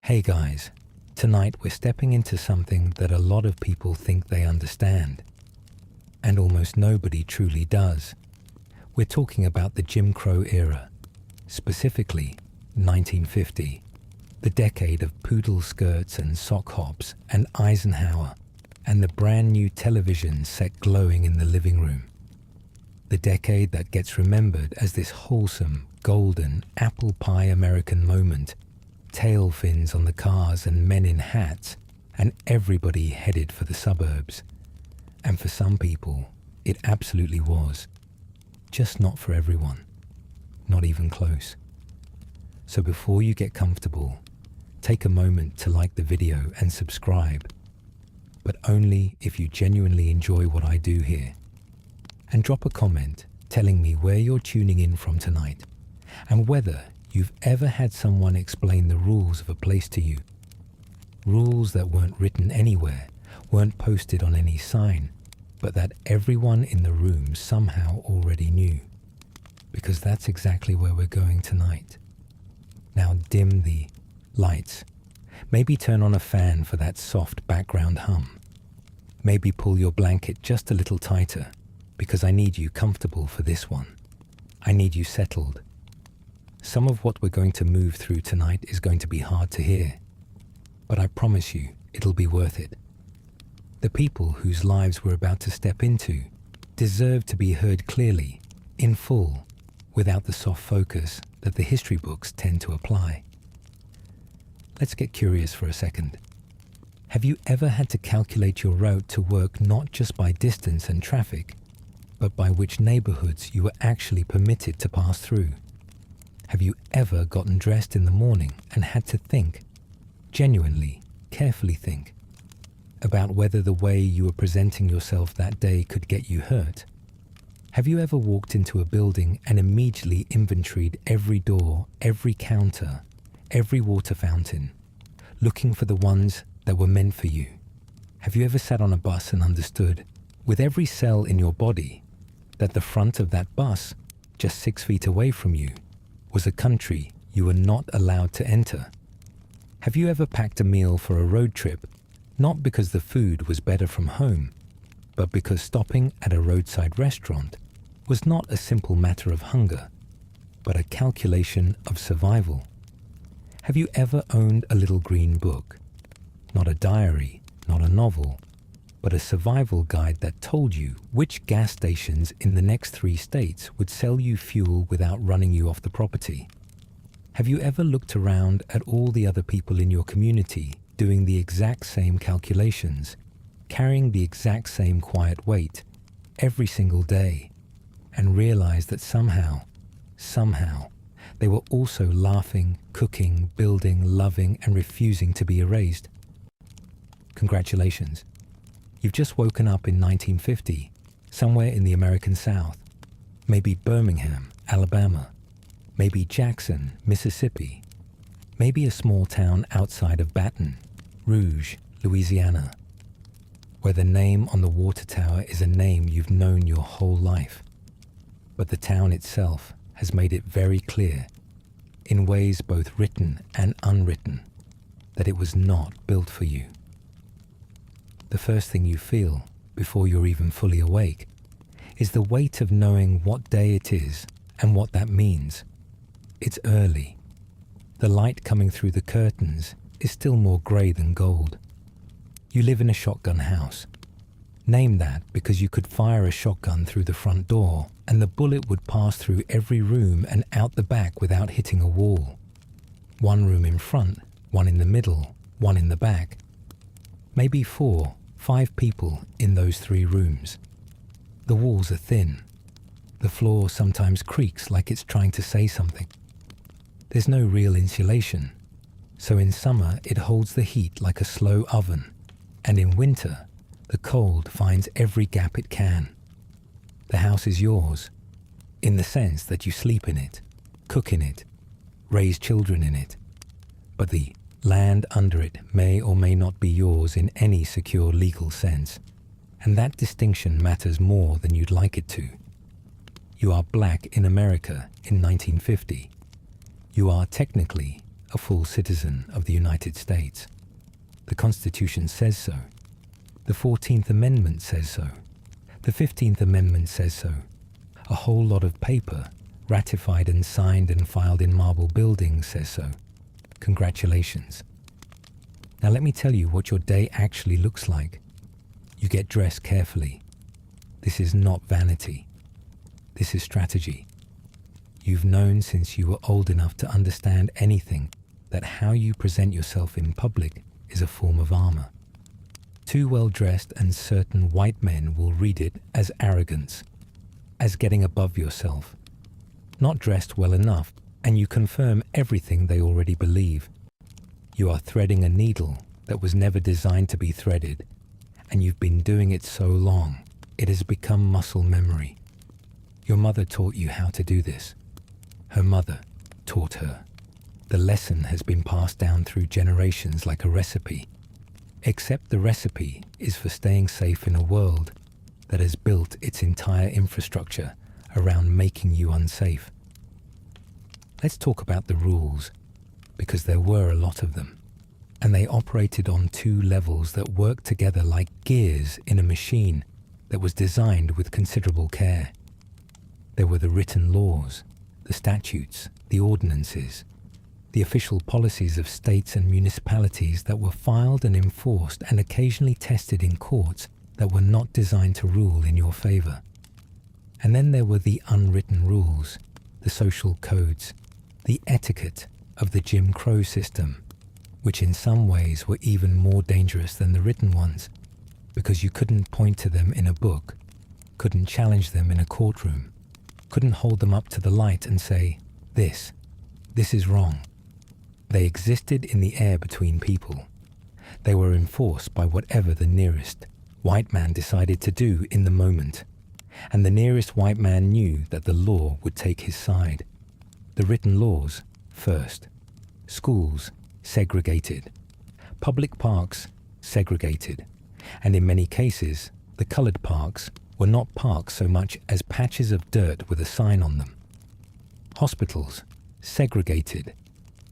Hey guys, tonight we're stepping into something that a lot of people think they understand, and almost nobody truly does. We're talking about the Jim Crow era, specifically 1950, the decade of poodle skirts and sock hops and Eisenhower, and the brand new television set glowing in the living room. The decade that gets remembered as this wholesome, golden, apple pie American moment, tail fins on the cars and men in hats, and everybody headed for the suburbs. And for some people, it absolutely was. Just not for everyone. Not even close. So before you get comfortable, take a moment to like the video and subscribe, but only if you genuinely enjoy what I do here. And drop a comment telling me where you're tuning in from tonight, and whether you've ever had someone explain the rules of a place to you. Rules that weren't written anywhere, weren't posted on any sign, but that everyone in the room somehow already knew. Because that's exactly where we're going tonight. Now dim the lights. Maybe turn on a fan for that soft background hum. Maybe pull your blanket just a little tighter, because I need you comfortable for this one. I need you settled. Some of what we're going to move through tonight is going to be hard to hear, but I promise you it'll be worth it. The people whose lives we're about to step into deserve to be heard clearly, in full, without the soft focus that the history books tend to apply. Let's get curious for a second. Have you ever had to calculate your route to work not just by distance and traffic, but by which neighborhoods you were actually permitted to pass through? Have you ever gotten dressed in the morning and had to think, genuinely, carefully think, about whether the way you were presenting yourself that day could get you hurt? Have you ever walked into a building and immediately inventoried every door, every counter, every water fountain, looking for the ones that were meant for you? Have you ever sat on a bus and understood, with every cell in your body, that the front of that bus, just 6 feet away from you, was a country you were not allowed to enter? Have you ever packed a meal for a road trip, not because the food was better from home, but because stopping at a roadside restaurant was not a simple matter of hunger, but a calculation of survival? Have you ever owned a little green book? Not a diary, not a novel, but a survival guide that told you which gas stations in the next 3 states would sell you fuel without running you off the property? Have you ever looked around at all the other people in your community doing the exact same calculations, carrying the exact same quiet weight every single day, and realized that somehow, they were also laughing, cooking, building, loving, and refusing to be erased? Congratulations. You've just woken up in 1950, somewhere in the American South. Maybe Birmingham, Alabama. Maybe Jackson, Mississippi. Maybe a small town outside of Baton Rouge, Louisiana, where the name on the water tower is a name you've known your whole life. But the town itself has made it very clear, in ways both written and unwritten, that it was not built for you. The first thing you feel, before you're even fully awake, is the weight of knowing what day it is and what that means. It's early. The light coming through the curtains is still more grey than gold. You live in a shotgun house. Name that because you could fire a shotgun through the front door and the bullet would pass through every room and out the back without hitting a wall. 1 room in front, 1 in the middle, 1 in the back. Maybe 4, 5 people in those 3 rooms. The walls are thin. The floor sometimes creaks like it's trying to say something. There's no real insulation, so in summer it holds the heat like a slow oven, and in winter the cold finds every gap it can. The house is yours, in the sense that you sleep in it, cook in it, raise children in it, but the land under it may or may not be yours in any secure legal sense, and that distinction matters more than you'd like it to. You are black in America in 1950. You are technically a full citizen of the United States. The Constitution says so. The 14th Amendment says so. The 15th Amendment says so. A whole lot of paper, ratified and signed and filed in marble buildings, says so. Congratulations. Now let me tell you what your day actually looks like. You get dressed carefully. This is not vanity. This is strategy. You've known since you were old enough to understand anything that how you present yourself in public is a form of armor. Too well-dressed and certain white men will read it as arrogance, as getting above yourself. Not dressed well enough, and you confirm everything they already believe. You are threading a needle that was never designed to be threaded, and you've been doing it so long, it has become muscle memory. Your mother taught you how to do this. Her mother taught her. The lesson has been passed down through generations like a recipe, except the recipe is for staying safe in a world that has built its entire infrastructure around making you unsafe. Let's talk about the rules, because there were a lot of them, and they operated on two levels that worked together like gears in a machine that was designed with considerable care. There were the written laws, the statutes, the ordinances, the official policies of states and municipalities that were filed and enforced and occasionally tested in courts that were not designed to rule in your favor. And then there were the unwritten rules, the social codes, the etiquette of the Jim Crow system, which in some ways were even more dangerous than the written ones, because you couldn't point to them in a book, couldn't challenge them in a courtroom, couldn't hold them up to the light and say, this is wrong. They existed in the air between people. They were enforced by whatever the nearest white man decided to do in the moment, and the nearest white man knew that the law would take his side. The written laws, first. Schools, segregated. Public parks, segregated. And in many cases, the colored parks were not parks so much as patches of dirt with a sign on them. Hospitals, segregated,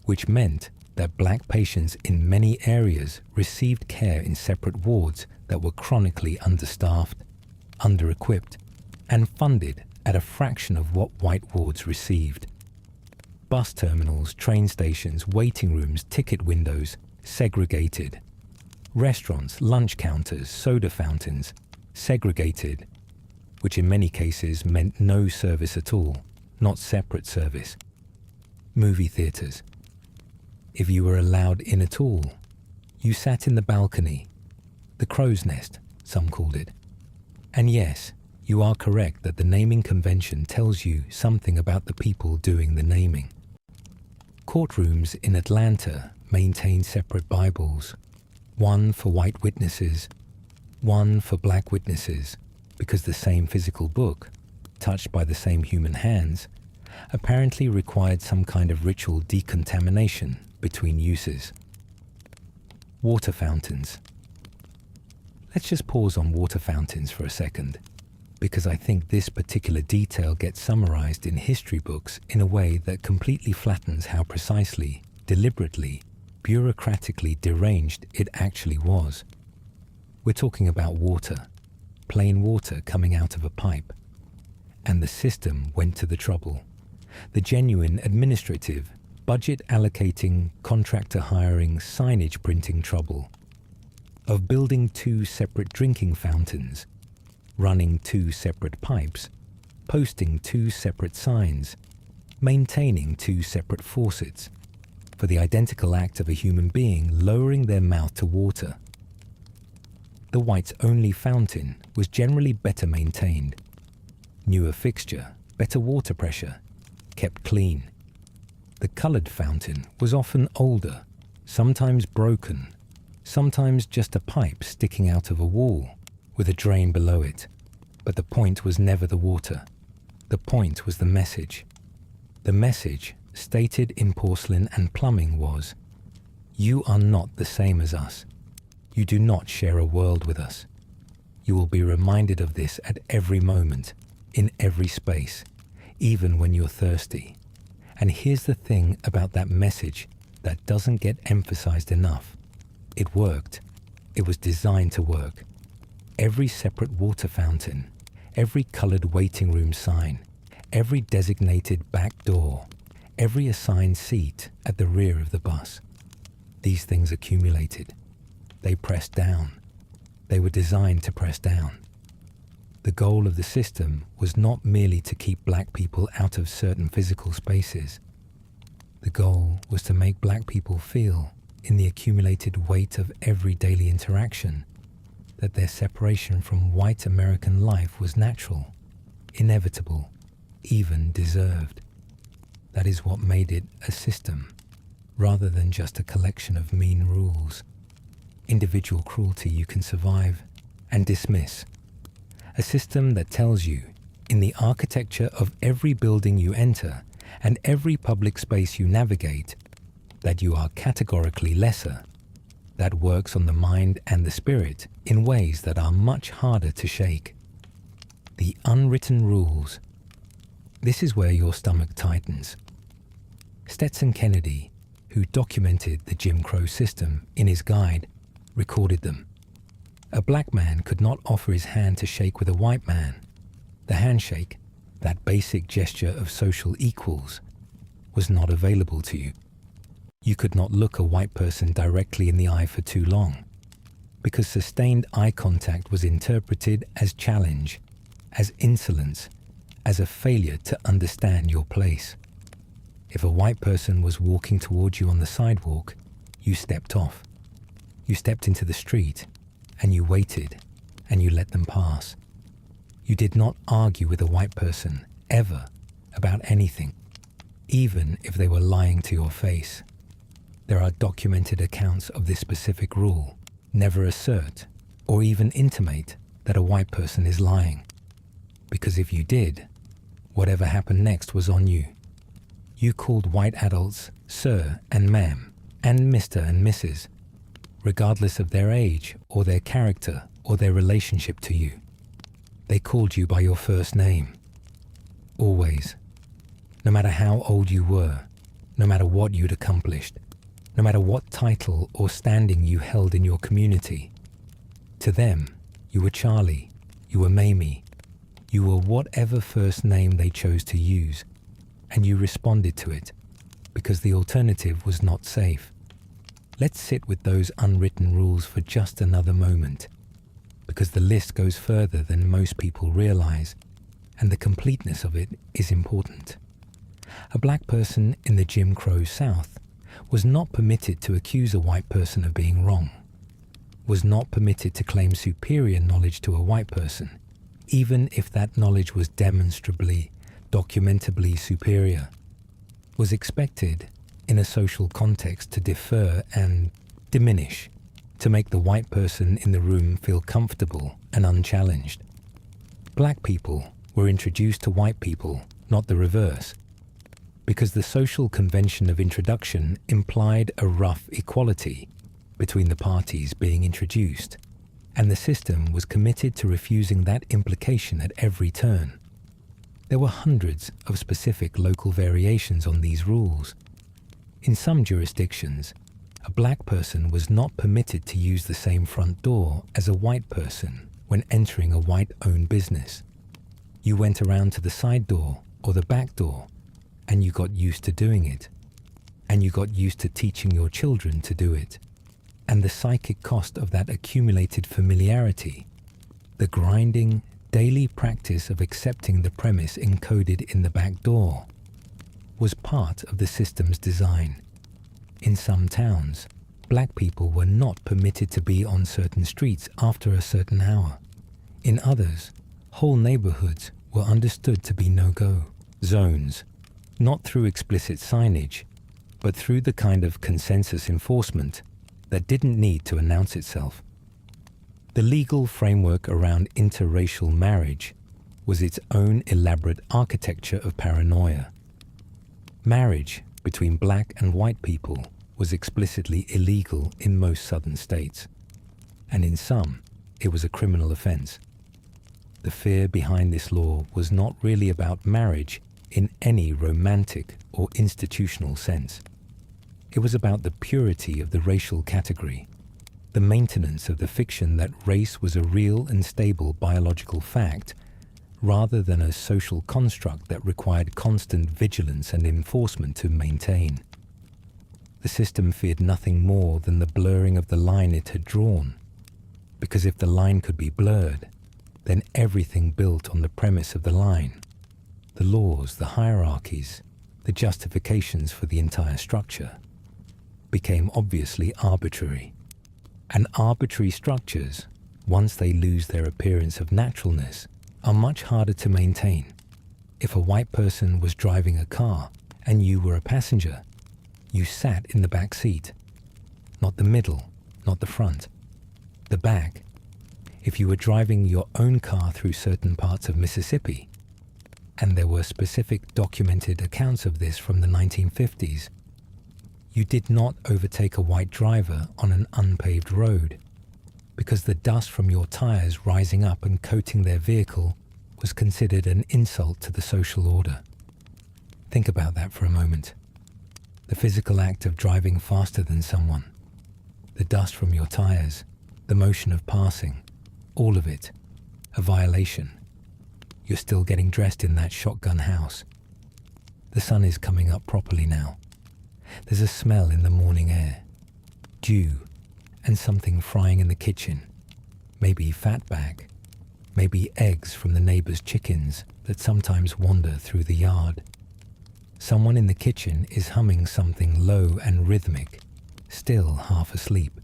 which meant that black patients in many areas received care in separate wards that were chronically understaffed, under-equipped, and funded at a fraction of what white wards received. Bus terminals, train stations, waiting rooms, ticket windows, segregated. Restaurants, lunch counters, soda fountains, segregated, which in many cases meant no service at all, not separate service. Movie theaters. If you were allowed in at all, you sat in the balcony, the crow's nest, some called it. And yes, you are correct that the naming convention tells you something about the people doing the naming. Courtrooms in Atlanta maintain separate Bibles, one for white witnesses, one for black witnesses, because the same physical book, touched by the same human hands, apparently required some kind of ritual decontamination between uses. Water fountains. Let's just pause on water fountains for a second, because I think this particular detail gets summarized in history books in a way that completely flattens how precisely, deliberately, bureaucratically deranged it actually was. We're talking about water, plain water coming out of a pipe. And the system went to the trouble. The genuine administrative, budget allocating, contractor hiring, signage printing trouble of building two separate drinking fountains, running two separate pipes, posting two separate signs, maintaining two separate faucets, for the identical act of a human being lowering their mouth to water. The whites-only fountain was generally better maintained. Newer fixture, better water pressure, kept clean. The colored fountain was often older, sometimes broken, sometimes just a pipe sticking out of a wall with a drain below it. But the point was never the water. The point was the message. The message, stated in porcelain and plumbing, was, "You are not the same as us. You do not share a world with us. You will be reminded of this at every moment, in every space, even when you're thirsty. And here's the thing about that message that doesn't get emphasized enough. It worked. It was designed to work. Every separate water fountain, every colored waiting room sign, every designated back door, every assigned seat at the rear of the bus. These things accumulated. They pressed down. They were designed to press down. The goal of the system was not merely to keep black people out of certain physical spaces. The goal was to make black people feel, in the accumulated weight of every daily interaction, that their separation from white American life was natural, inevitable, even deserved. That is what made it a system, rather than just a collection of mean rules. Individual cruelty you can survive and dismiss. A system that tells you, in the architecture of every building you enter and every public space you navigate, that you are categorically lesser, that works on the mind and the spirit in ways that are much harder to shake. The unwritten rules. This is where your stomach tightens. Stetson Kennedy, who documented the Jim Crow system in his guide, recorded them. A black man could not offer his hand to shake with a white man. The handshake, that basic gesture of social equals, was not available to you. You could not look a white person directly in the eye for too long, because sustained eye contact was interpreted as challenge, as insolence, as a failure to understand your place. If a white person was walking towards you on the sidewalk, you stepped off. You stepped into the street, and you waited, and you let them pass. You did not argue with a white person, ever, about anything, even if they were lying to your face. There are documented accounts of this specific rule. Never assert, or even intimate, that a white person is lying. Because if you did, whatever happened next was on you. You called white adults sir and ma'am, and Mr. and Mrs., regardless of their age or their character or their relationship to you. They called you by your first name. Always. No matter how old you were, no matter what you'd accomplished, no matter what title or standing you held in your community. To them, you were Charlie, you were Mamie, you were whatever first name they chose to use, and you responded to it, because the alternative was not safe. Let's sit with those unwritten rules for just another moment, because the list goes further than most people realize, and the completeness of it is important. A black person in the Jim Crow South was not permitted to accuse a white person of being wrong, was not permitted to claim superior knowledge to a white person, even if that knowledge was demonstrably, documentably superior, was expected in a social context to defer and diminish, to make the white person in the room feel comfortable and unchallenged. Black people were introduced to white people, not the reverse, because the social convention of introduction implied a rough equality between the parties being introduced, and the system was committed to refusing that implication at every turn. There were hundreds of specific local variations on these rules. In some jurisdictions, a black person was not permitted to use the same front door as a white person when entering a white-owned business. You went around to the side door or the back door, and you got used to doing it, and you got used to teaching your children to do it. And the psychic cost of that accumulated familiarity, the grinding, daily practice of accepting the premise encoded in the back door, was part of the system's design. In some towns, black people were not permitted to be on certain streets after a certain hour. In others, whole neighborhoods were understood to be no-go zones, not through explicit signage, but through the kind of consensus enforcement that didn't need to announce itself. The legal framework around interracial marriage was its own elaborate architecture of paranoia. Marriage between black and white people was explicitly illegal in most southern states, and in some, it was a criminal offense. The fear behind this law was not really about marriage in any romantic or institutional sense. It was about the purity of the racial category, the maintenance of the fiction that race was a real and stable biological fact, rather than a social construct that required constant vigilance and enforcement to maintain. The system feared nothing more than the blurring of the line it had drawn, because if the line could be blurred, then everything built on the premise of the line, the laws, the hierarchies, the justifications for the entire structure, became obviously arbitrary. And arbitrary structures, once they lose their appearance of naturalness, are much harder to maintain. If a white person was driving a car and you were a passenger, you sat in the back seat, not the middle, not the front, the back. If you were driving your own car through certain parts of Mississippi, and there were specific documented accounts of this from the 1950s, you did not overtake a white driver on an unpaved road, because the dust from your tires rising up and coating their vehicle was considered an insult to the social order. Think about that for a moment. The physical act of driving faster than someone, the dust from your tires, the motion of passing, all of it, a violation. You're still getting dressed in that shotgun house. The sun is coming up properly now. There's a smell in the morning air, dew, and something frying in the kitchen. Maybe fatback, maybe eggs from the neighbor's chickens that sometimes wander through the yard. Someone in the kitchen is humming something low and rhythmic, still half asleep.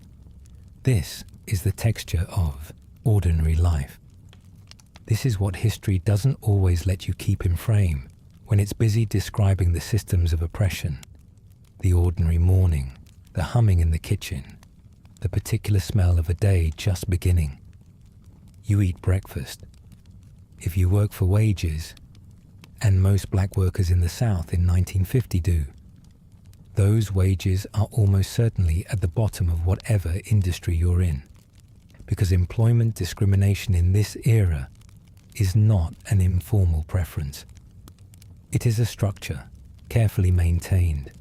This is the texture of ordinary life. This is what history doesn't always let you keep in frame when it's busy describing the systems of oppression. The ordinary morning, the humming in the kitchen, the particular smell of a day just beginning. You eat breakfast. If you work for wages, and most black workers in the South in 1950 do, those wages are almost certainly at the bottom of whatever industry you're in, because employment discrimination in this era is not an informal preference. It is a structure, carefully maintained.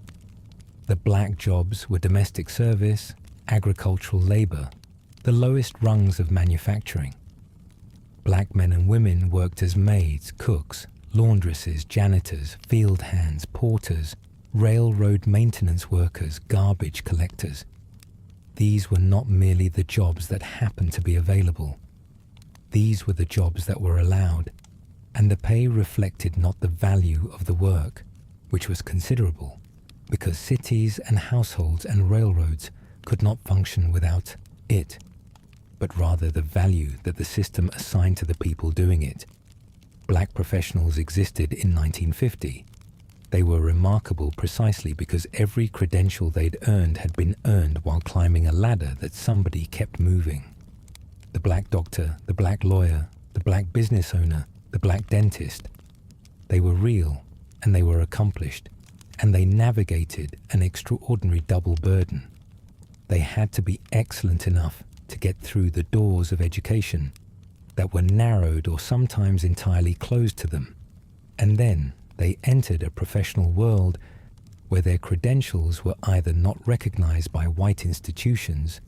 The black jobs were domestic service, agricultural labor, the lowest rungs of manufacturing. Black men and women worked as maids, cooks, laundresses, janitors, field hands, porters, railroad maintenance workers, garbage collectors. These were not merely the jobs that happened to be available. These were the jobs that were allowed, and the pay reflected not the value of the work, which was considerable, because cities and households and railroads could not function without it, but rather the value that the system assigned to the people doing it. Black professionals existed in 1950. They were remarkable precisely because every credential they'd earned had been earned while climbing a ladder that somebody kept moving. The black doctor, the black lawyer, the black business owner, the black dentist. They were real, and they were accomplished, and they navigated an extraordinary double burden. They had to be excellent enough to get through the doors of education that were narrowed or sometimes entirely closed to them, and then they entered a professional world where their credentials were either not recognized by white institutions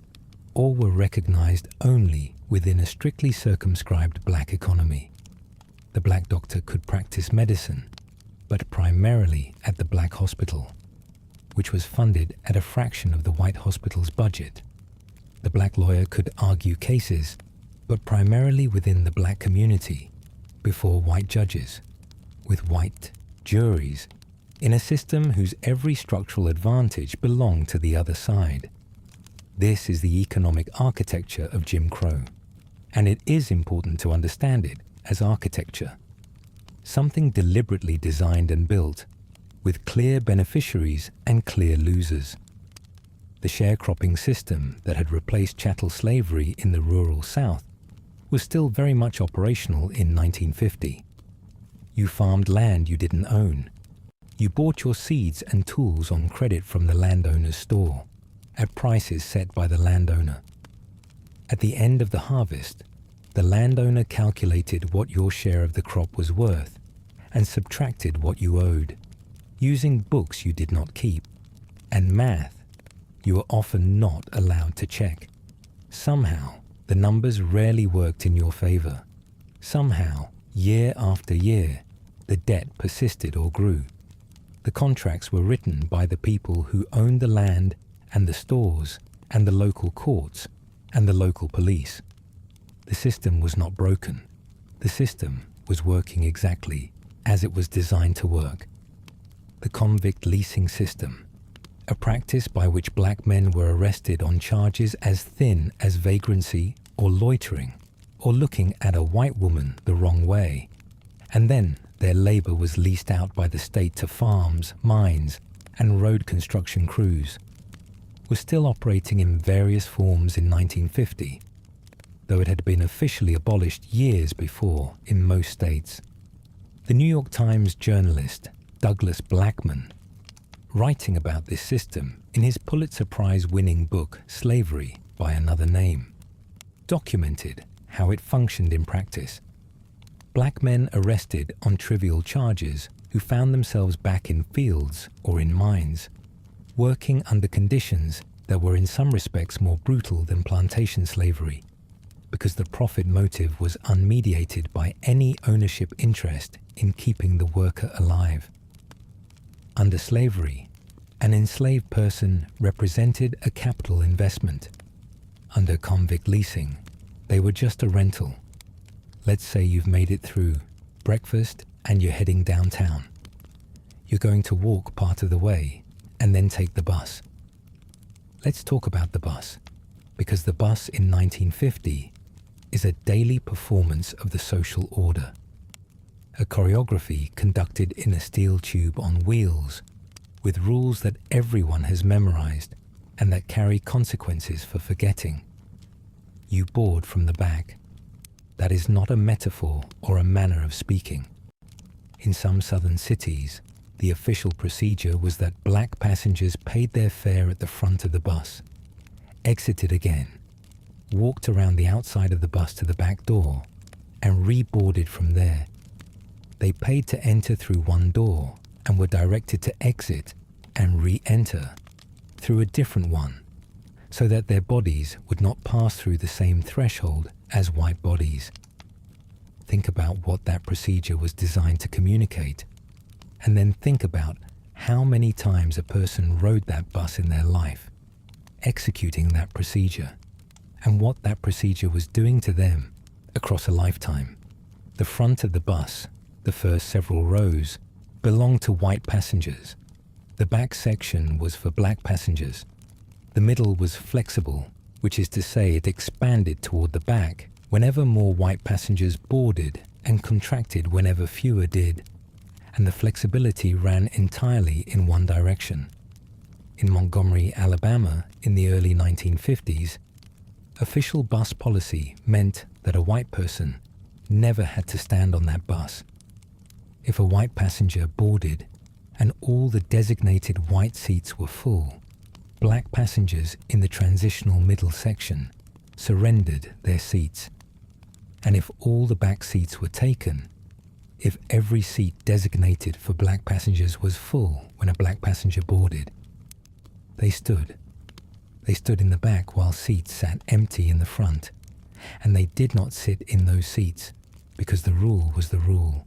or were recognized only within a strictly circumscribed black economy. The black doctor could practice medicine, but primarily at the black hospital, which was funded at a fraction of the white hospital's budget. The black lawyer could argue cases, but primarily within the black community, before white judges, with white juries, in a system whose every structural advantage belonged to the other side. This is the economic architecture of Jim Crow, and it is important to understand it as architecture, something deliberately designed and built, with clear beneficiaries and clear losers. The sharecropping system that had replaced chattel slavery in the rural South was still very much operational in 1950. You farmed land you didn't own. You bought your seeds and tools on credit from the landowner's store, at prices set by the landowner. At the end of the harvest, the landowner calculated what your share of the crop was worth and subtracted what you owed, using books you did not keep, and math, you were often not allowed to check. Somehow, the numbers rarely worked in your favor. Somehow, year after year, the debt persisted or grew. The contracts were written by the people who owned the land and the stores and the local courts and the local police. The system was not broken. The system was working exactly as it was designed to work. The convict leasing system, a practice by which black men were arrested on charges as thin as vagrancy or loitering or looking at a white woman the wrong way, and then their labor was leased out by the state to farms, mines, and road construction crews, was still operating in various forms in 1950, though it had been officially abolished years before in most states. The New York Times journalist Douglas Blackman, writing about this system in his Pulitzer Prize-winning book Slavery by Another Name, documented how it functioned in practice. Black men arrested on trivial charges who found themselves back in fields or in mines, working under conditions that were in some respects more brutal than plantation slavery, because the profit motive was unmediated by any ownership interest in keeping the worker alive. Under slavery, an enslaved person represented a capital investment. Under convict leasing, they were just a rental. Let's say you've made it through breakfast and you're heading downtown. You're going to walk part of the way and then take the bus. Let's talk about the bus, because the bus in 1950 is a daily performance of the social order. A choreography conducted in a steel tube on wheels, with rules that everyone has memorized and that carry consequences for forgetting. You board from the back. That is not a metaphor or a manner of speaking. In some southern cities, the official procedure was that black passengers paid their fare at the front of the bus, exited again, walked around the outside of the bus to the back door, and reboarded from there. They paid to enter through one door and were directed to exit and re-enter through a different one, so that their bodies would not pass through the same threshold as white bodies. Think about what that procedure was designed to communicate, and then think about how many times a person rode that bus in their life, executing that procedure, and what that procedure was doing to them across a lifetime. The front of the bus, the first several rows, belonged to white passengers. The back section was for black passengers. The middle was flexible, which is to say it expanded toward the back whenever more white passengers boarded and contracted whenever fewer did, and the flexibility ran entirely in one direction. In Montgomery, Alabama, in the early 1950s, official bus policy meant that a white person never had to stand on that bus. If a white passenger boarded and all the designated white seats were full, black passengers in the transitional middle section surrendered their seats. And if all the back seats were taken, if every seat designated for black passengers was full when a black passenger boarded, they stood. They stood in the back while seats sat empty in the front, and they did not sit in those seats because the rule was the rule.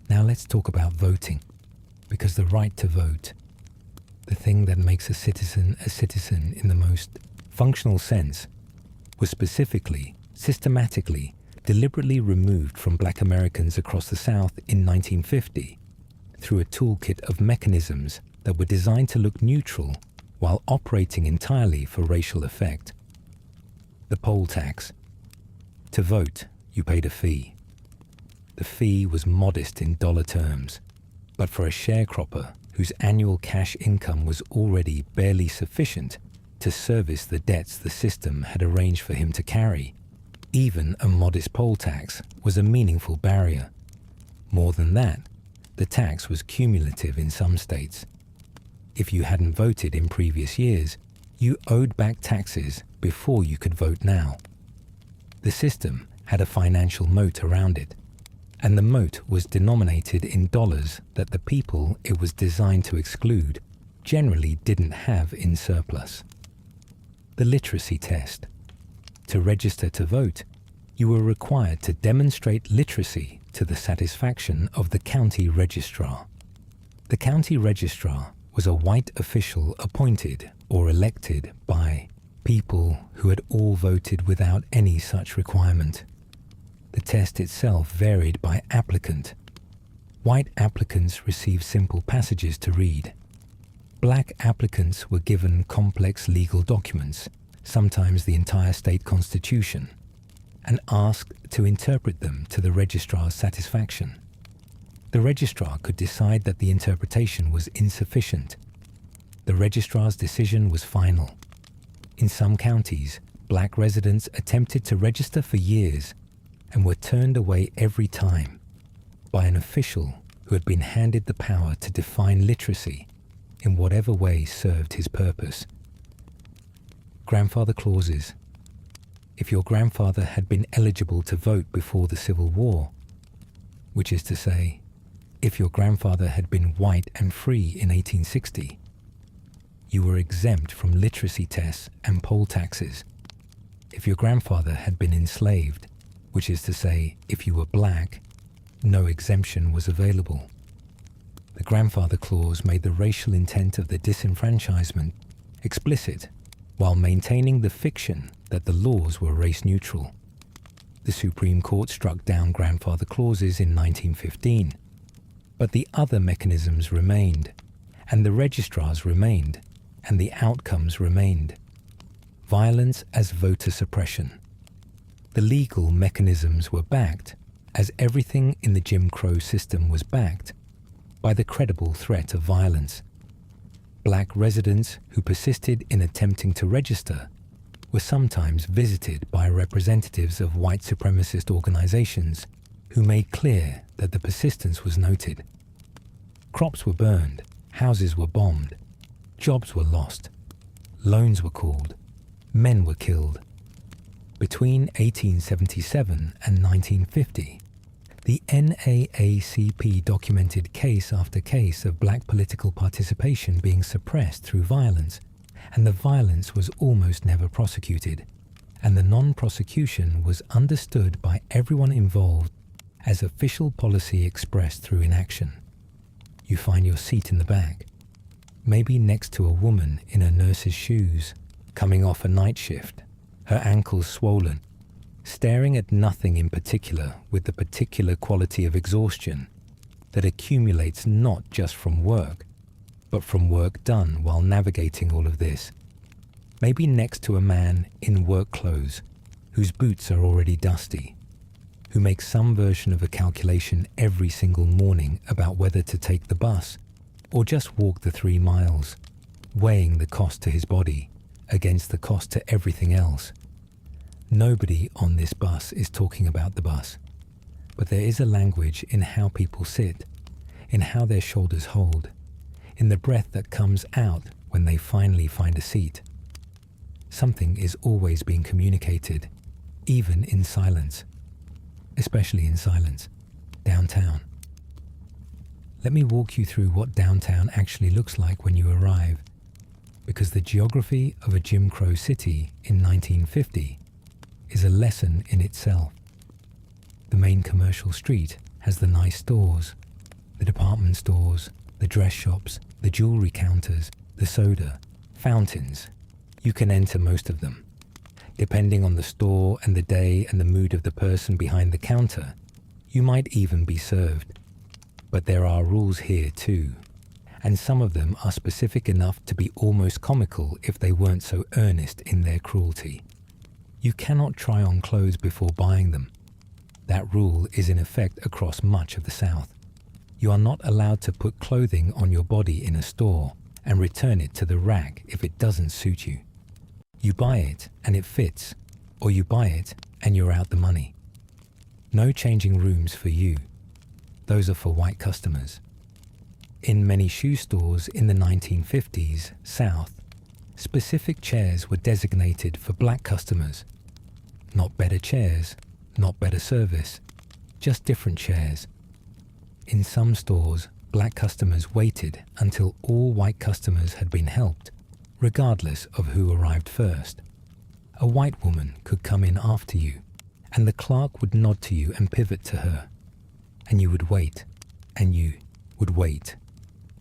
Now let's talk about voting, because the right to vote, the thing that makes a citizen in the most functional sense, was specifically, systematically, deliberately removed from black Americans across the South in 1950 through a toolkit of mechanisms that were designed to look neutral while operating entirely for racial effect. The poll tax. To vote, you paid a fee. The fee was modest in dollar terms, but for a sharecropper whose annual cash income was already barely sufficient to service the debts the system had arranged for him to carry, even a modest poll tax was a meaningful barrier. More than that, the tax was cumulative in some states. If you hadn't voted in previous years, you owed back taxes before you could vote now. The system had a financial moat around it, and the moat was denominated in dollars that the people it was designed to exclude generally didn't have in surplus. The literacy test. To register to vote, you were required to demonstrate literacy to the satisfaction of the county registrar. The county registrar was a white official appointed or elected by people who had all voted without any such requirement. The test itself varied by applicant. White applicants received simple passages to read. Black applicants were given complex legal documents, sometimes the entire state constitution, and asked to interpret them to the registrar's satisfaction. The registrar could decide that the interpretation was insufficient. The registrar's decision was final. In some counties, black residents attempted to register for years and were turned away every time by an official who had been handed the power to define literacy in whatever way served his purpose. Grandfather clauses. If your grandfather had been eligible to vote before the Civil War, which is to say, if your grandfather had been white and free in 1860, you were exempt from literacy tests and poll taxes. If your grandfather had been enslaved, which is to say, if you were black, no exemption was available. The grandfather clause made the racial intent of the disenfranchisement explicit, while maintaining the fiction that the laws were race neutral. The Supreme Court struck down grandfather clauses in 1915, but the other mechanisms remained, and the registrars remained, and the outcomes remained. Violence as voter suppression. The legal mechanisms were backed, as everything in the Jim Crow system was backed, by the credible threat of violence. Black residents who persisted in attempting to register were sometimes visited by representatives of white supremacist organizations who made clear that the persistence was noted. Crops were burned, houses were bombed, jobs were lost, loans were called, men were killed. Between 1877 and 1950, the NAACP documented case after case of black political participation being suppressed through violence, and the violence was almost never prosecuted, and the non-prosecution was understood by everyone involved as official policy expressed through inaction. You find your seat in the back, maybe next to a woman in a nurse's shoes, coming off a night shift, her ankles swollen, staring at nothing in particular with the particular quality of exhaustion that accumulates not just from work, but from work done while navigating all of this. Maybe next to a man in work clothes whose boots are already dusty, who makes some version of a calculation every single morning about whether to take the bus or just walk the 3 miles, weighing the cost to his body against the cost to everything else. Nobody on this bus is talking about the bus, but there is a language in how people sit, in how their shoulders hold, in the breath that comes out when they finally find a seat. Something is always being communicated, even in silence, especially in silence, downtown. Let me walk you through what downtown actually looks like when you arrive, because the geography of a Jim Crow city in 1950 is a lesson in itself. The main commercial street has the nice stores, the department stores, the dress shops, the jewelry counters, the soda, fountains. You can enter most of them. Depending on the store and the day and the mood of the person behind the counter, you might even be served. But there are rules here too, and some of them are specific enough to be almost comical if they weren't so earnest in their cruelty. You cannot try on clothes before buying them. That rule is in effect across much of the South. You are not allowed to put clothing on your body in a store and return it to the rack if it doesn't suit you. You buy it and it fits, or you buy it and you're out the money. No changing rooms for you. Those are for white customers. In many shoe stores in the 1950s South, specific chairs were designated for black customers. Not better chairs, not better service, just different chairs. In some stores, black customers waited until all white customers had been helped, regardless of who arrived first. A white woman could come in after you, and the clerk would nod to you and pivot to her. And you would wait, and you would wait,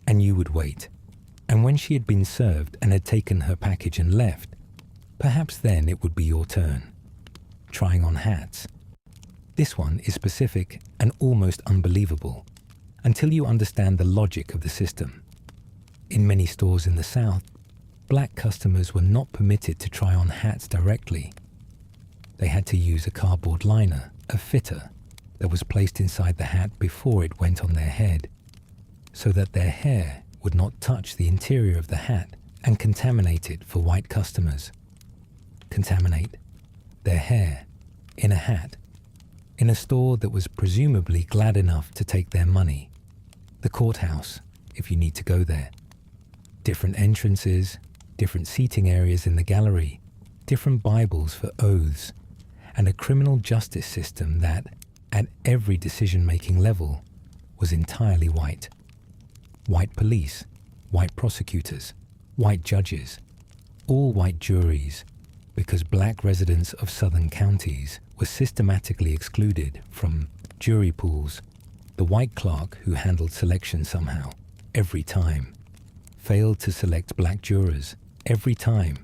and you would wait. And when she had been served and had taken her package and left, perhaps then it would be your turn. Trying on hats. This one is specific and almost unbelievable until you understand the logic of the system. In many stores in the South, black customers were not permitted to try on hats directly. They had to use a cardboard liner, a fitter, that was placed inside the hat before it went on their head, so that their hair would not touch the interior of the hat and contaminate it for white customers. Contaminate their hair in a hat, in a store that was presumably glad enough to take their money. The courthouse, if you need to go there. Different entrances, different seating areas in the gallery, different Bibles for oaths, and a criminal justice system that, at every decision-making level, was entirely white. White police, white prosecutors, white judges, all white juries, because black residents of southern counties were systematically excluded from jury pools. The white clerk who handled selection somehow, every time, failed to select black jurors every time,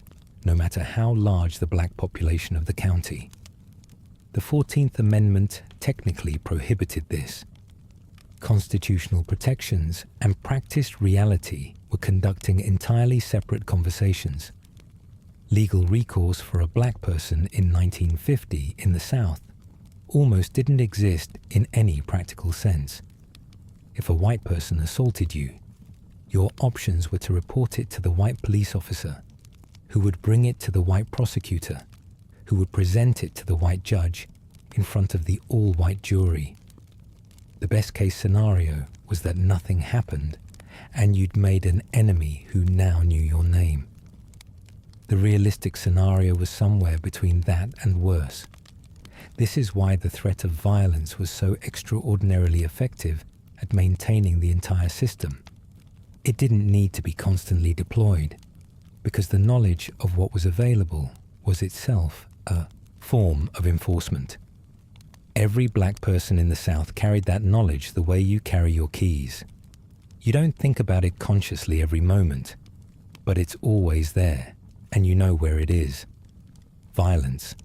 no matter how large the black population of the county. The 14th Amendment technically prohibited this. Constitutional protections and practiced reality were conducting entirely separate conversations. Legal recourse for a black person in 1950 in the South almost didn't exist in any practical sense. If a white person assaulted you, your options were to report it to the white police officer, who would bring it to the white prosecutor, who would present it to the white judge in front of the all-white jury. The best-case scenario was that nothing happened and you'd made an enemy who now knew your name. The realistic scenario was somewhere between that and worse. This is why the threat of violence was so extraordinarily effective at maintaining the entire system. It didn't need to be constantly deployed, because the knowledge of what was available was itself a form of enforcement. Every black person in the South carried that knowledge the way you carry your keys. You don't think about it consciously every moment, but it's always there, and you know where it is. Violence.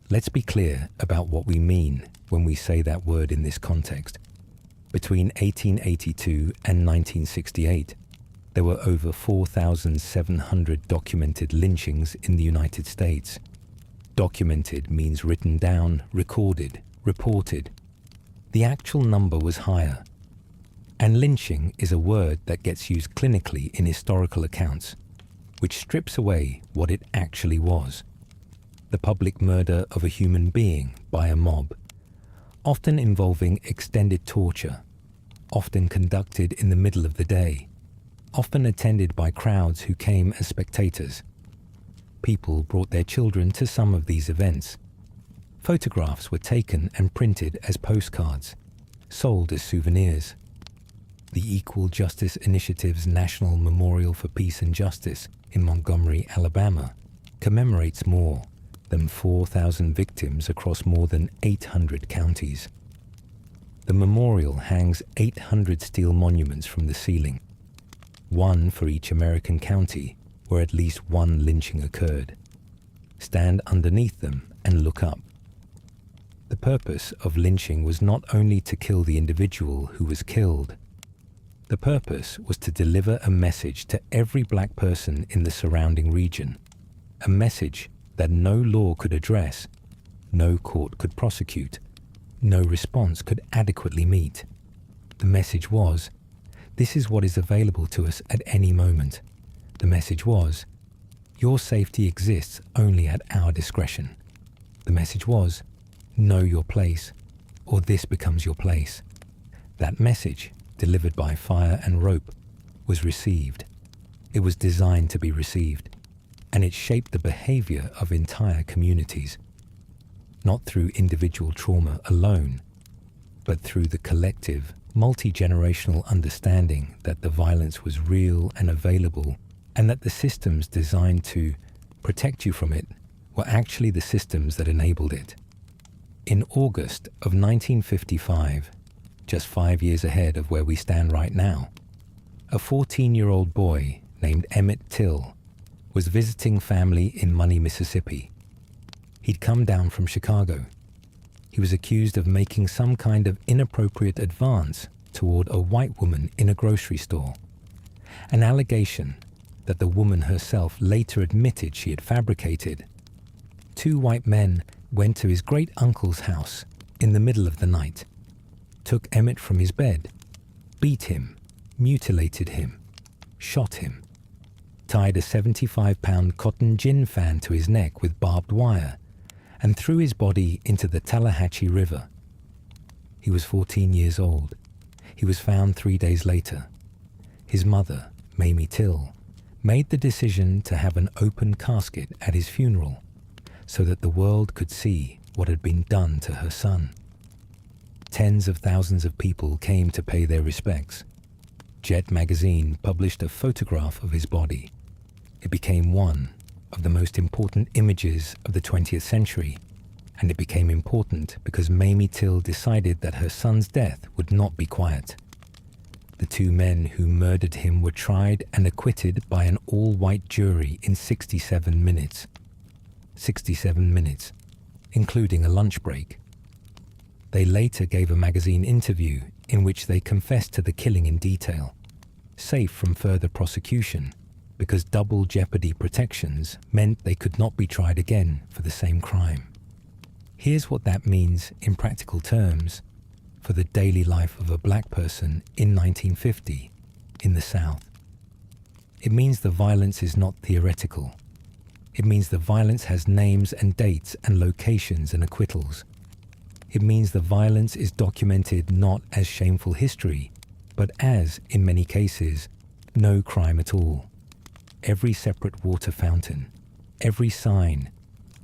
Let's be clear about what we mean when we say that word in this context. Between 1882 and 1968, there were over 4,700 documented lynchings in the United States. Documented means written down, recorded, reported. The actual number was higher. And lynching is a word that gets used clinically in historical accounts, which strips away what it actually was. The public murder of a human being by a mob, often involving extended torture, often conducted in the middle of the day, often attended by crowds who came as spectators. People brought their children to some of these events. Photographs were taken and printed as postcards, sold as souvenirs. The Equal Justice Initiative's National Memorial for Peace and Justice in Montgomery, Alabama, commemorates more than 4,000 victims across more than 800 counties. The memorial hangs 800 steel monuments from the ceiling, one for each American county where at least one lynching occurred. Stand underneath them and look up. The purpose of lynching was not only to kill the individual who was killed. The purpose was to deliver a message to every black person in the surrounding region, a message that no law could address, no court could prosecute, no response could adequately meet. The message was, this is what is available to us at any moment. The message was, your safety exists only at our discretion. The message was, know your place, or this becomes your place. That message, delivered by fire and rope, was received. It was designed to be received, and it shaped the behavior of entire communities. Not through individual trauma alone, but through the collective, multi-generational understanding that the violence was real and available, and that the systems designed to protect you from it were actually the systems that enabled it. In August of 1955, just 5 years ahead of where we stand right now, a 14-year-old boy named Emmett Till was visiting family in Money, Mississippi. He'd come down from Chicago. He was accused of making some kind of inappropriate advance toward a white woman in a grocery store, an allegation that the woman herself later admitted she had fabricated. Two white men went to his great-uncle's house in the middle of the night, took Emmett from his bed, beat him, mutilated him, shot him, tied a 75-pound cotton gin fan to his neck with barbed wire, and threw his body into the Tallahatchie River. He was 14 years old. He was found 3 days later. His mother, Mamie Till, made the decision to have an open casket at his funeral so that the world could see what had been done to her son. Tens of thousands of people came to pay their respects. Jet magazine published a photograph of his body. It became one of the most important images of the 20th century, and it became important because Mamie Till decided that her son's death would not be quiet. The two men who murdered him were tried and acquitted by an all-white jury in 67 minutes. 67 minutes, including a lunch break. They later gave a magazine interview in which they confessed to the killing in detail, safe from further prosecution because double jeopardy protections meant they could not be tried again for the same crime. Here's what that means in practical terms for the daily life of a black person in 1950 in the South. It means the violence is not theoretical. It means the violence has names and dates and locations and acquittals. It means the violence is documented not as shameful history, but as, in many cases, no crime at all. Every separate water fountain, every sign,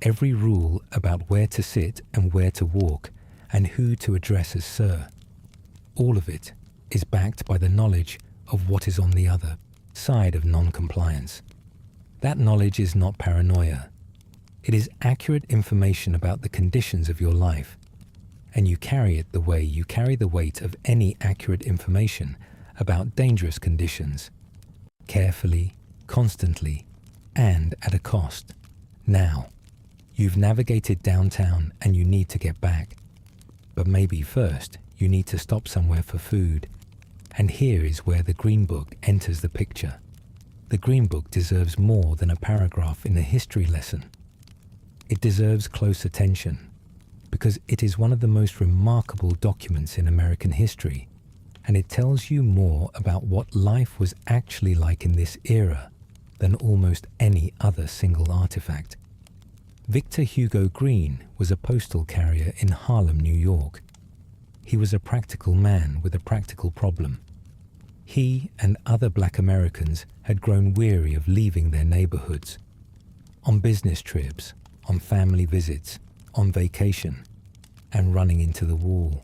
every rule about where to sit and where to walk and who to address as sir, all of it is backed by the knowledge of what is on the other side of non-compliance. That knowledge is not paranoia. It is accurate information about the conditions of your life, and you carry it the way you carry the weight of any accurate information about dangerous conditions, carefully, constantly, and at a cost. Now, you've navigated downtown and you need to get back. But maybe first you need to stop somewhere for food. And here is where the Green Book enters the picture. The Green Book deserves more than a paragraph in a history lesson. It deserves close attention because it is one of the most remarkable documents in American history, and it tells you more about what life was actually like in this era than almost any other single artifact. Victor Hugo Green was a postal carrier in Harlem, New York. He was a practical man with a practical problem. He and other black Americans had grown weary of leaving their neighborhoods. On business trips, on family visits, on vacation, and running into the wall.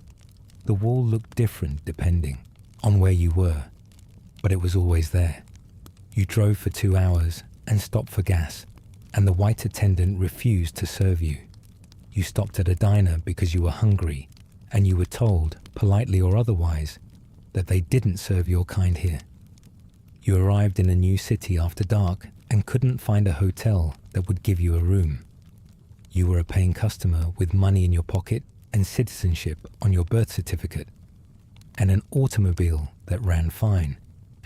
The wall looked different depending on where you were, but it was always there. You drove for 2 hours and stopped for gas, and the white attendant refused to serve you. You stopped at a diner because you were hungry, and you were told, politely or otherwise, that they didn't serve your kind here. You arrived in a new city after dark and couldn't find a hotel that would give you a room. You were a paying customer with money in your pocket and citizenship on your birth certificate, and an automobile that ran fine,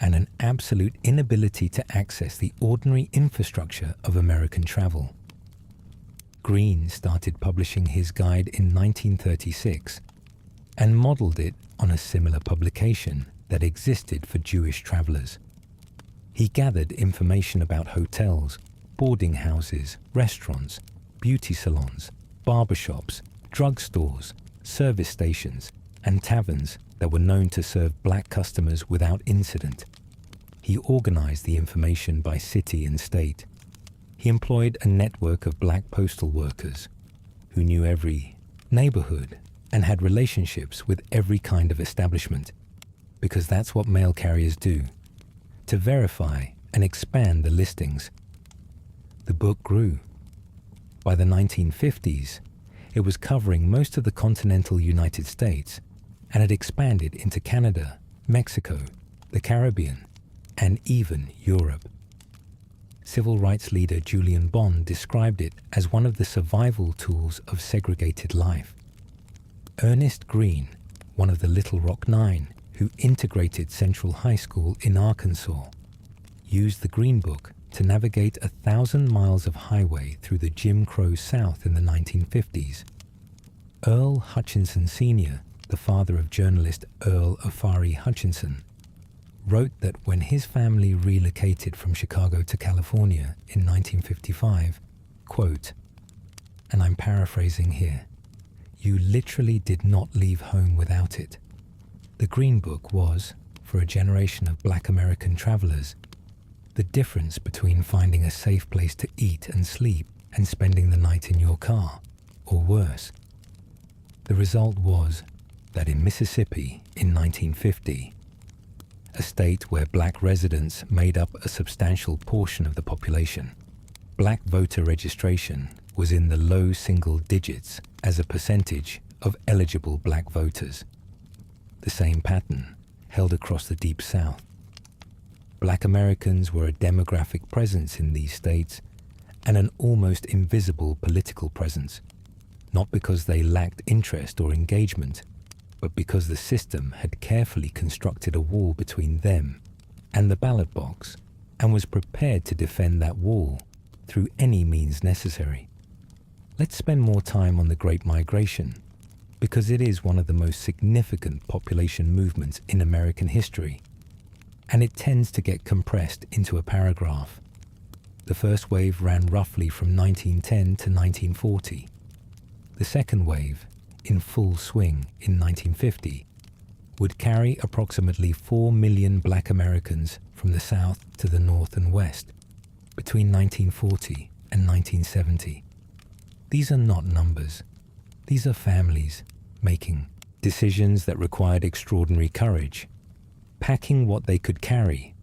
and an absolute inability to access the ordinary infrastructure of American travel. Green started publishing his guide in 1936 and modeled it on a similar publication that existed for Jewish travelers. He gathered information about hotels, boarding houses, restaurants, beauty salons, barbershops, drugstores, service stations, and taverns that were known to serve black customers without incident. He organized the information by city and state. He employed a network of black postal workers who knew every neighborhood, and had relationships with every kind of establishment, because that's what mail carriers do, to verify and expand the listings. The book grew. By the 1950s, it was covering most of the continental United States and had expanded into Canada, Mexico, the Caribbean, and even Europe. Civil rights leader Julian Bond described it as one of the survival tools of segregated life. Ernest Green, one of the Little Rock Nine, who integrated Central High School in Arkansas, used the Green Book to navigate 1,000 miles of highway through the Jim Crow South in the 1950s. Earl Hutchinson Sr., the father of journalist Earl Afari Hutchinson, wrote that when his family relocated from Chicago to California in 1955, quote, and I'm paraphrasing here, "You literally did not leave home without it." The Green Book was, for a generation of Black American travelers, the difference between finding a safe place to eat and sleep and spending the night in your car, or worse. The result was that in Mississippi in 1950, a state where black residents made up a substantial portion of the population, black voter registration was in the low single digits as a percentage of eligible black voters. The same pattern held across the Deep South. Black Americans were a demographic presence in these states and an almost invisible political presence, not because they lacked interest or engagement, but because the system had carefully constructed a wall between them and the ballot box and was prepared to defend that wall through any means necessary. Let's spend more time on the Great Migration, because it is one of the most significant population movements in American history, and it tends to get compressed into a paragraph. The first wave ran roughly from 1910 to 1940. The second wave, in full swing in 1950, would carry approximately 4 million black Americans from the South to the North and West between 1940 and 1970. These are not numbers. These are families making decisions that required extraordinary courage, packing what they could carry,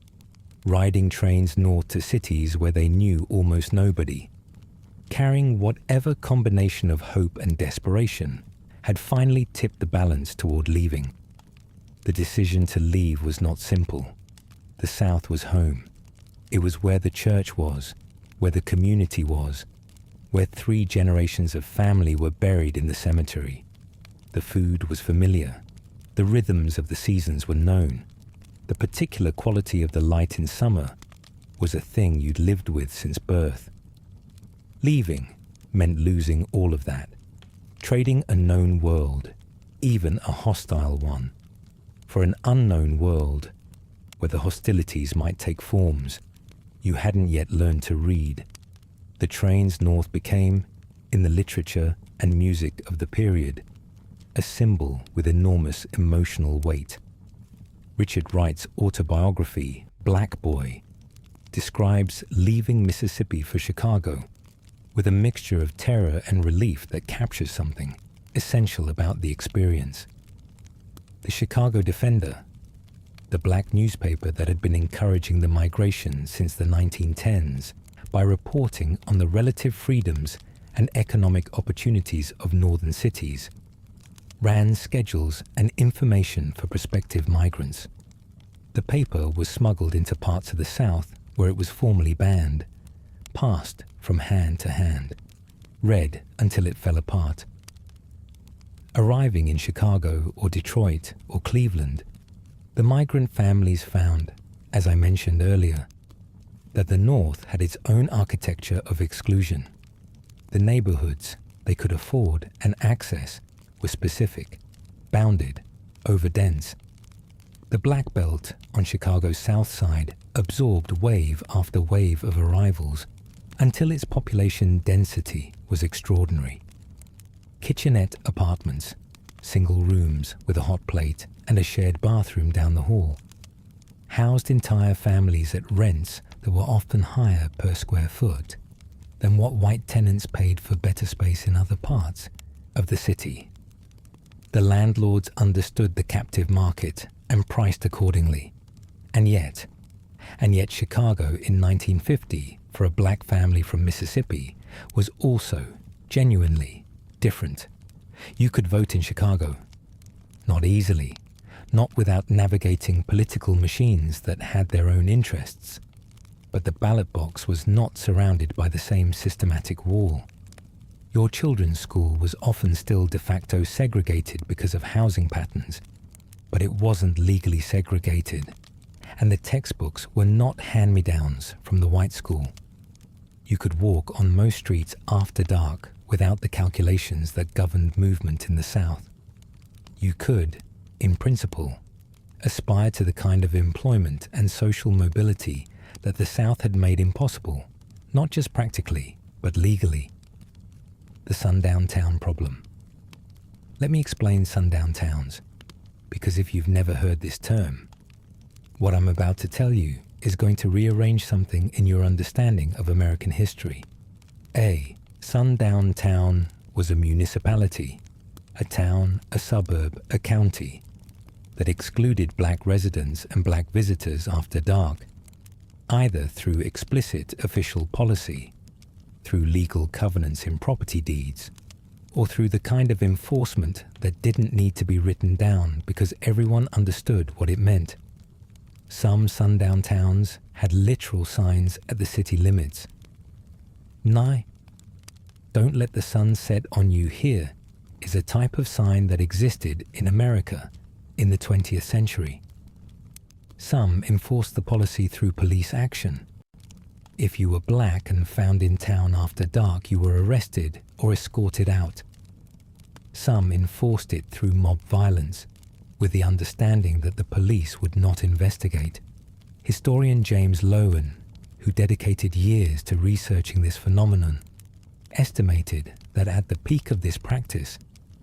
riding trains north to cities where they knew almost nobody, carrying whatever combination of hope and desperation had finally tipped the balance toward leaving. The decision to leave was not simple. The South was home. It was where the church was, where the community was, where 3 generations of family were buried in the cemetery. The food was familiar. The rhythms of the seasons were known. The particular quality of the light in summer was a thing you'd lived with since birth. Leaving meant losing all of that, trading a known world, even a hostile one, for an unknown world where the hostilities might take forms you hadn't yet learned to read. The trains north became, in the literature and music of the period, a symbol with enormous emotional weight. Richard Wright's autobiography, Black Boy, describes leaving Mississippi for Chicago with a mixture of terror and relief that captures something essential about the experience. The Chicago Defender, the black newspaper that had been encouraging the migration since the 1910s by reporting on the relative freedoms and economic opportunities of northern cities, ran schedules and information for prospective migrants. The paper was smuggled into parts of the South where it was formally banned, passed from hand to hand, read until it fell apart. Arriving in Chicago or Detroit or Cleveland, the migrant families found, as I mentioned earlier, that the North had its own architecture of exclusion. The neighborhoods they could afford and access were specific, bounded, overdense. The Black Belt on Chicago's south side absorbed wave after wave of arrivals until its population density was extraordinary. Kitchenette apartments, single rooms with a hot plate and a shared bathroom down the hall, housed entire families at rents that were often higher per square foot than what white tenants paid for better space in other parts of the city. The landlords understood the captive market and priced accordingly. And yet Chicago in 1950, for a black family from Mississippi, was also genuinely different. You could vote in Chicago. Not easily, not without navigating political machines that had their own interests. But the ballot box was not surrounded by the same systematic wall. Your children's school was often still de facto segregated because of housing patterns, but it wasn't legally segregated, and the textbooks were not hand-me-downs from the white school. You could walk on most streets after dark without the calculations that governed movement in the South. You could, in principle, aspire to the kind of employment and social mobility that the South had made impossible, not just practically, but legally. The sundown town problem. Let me explain sundown towns, because if you've never heard this term, what I'm about to tell you is going to rearrange something in your understanding of American history. A sundown town was a municipality, a town, a suburb, a county that excluded black residents and black visitors after dark, either through explicit official policy, through legal covenants in property deeds, or through the kind of enforcement that didn't need to be written down because everyone understood what it meant. Some sundown towns had literal signs at the city limits. Don't let the sun set on you here is a type of sign that existed in America in the 20th century. Some enforced the policy through police action. If you were black and found in town after dark, you were arrested or escorted out. Some enforced it through mob violence, with the understanding that the police would not investigate. Historian James Loewen, who dedicated years to researching this phenomenon, estimated that at the peak of this practice,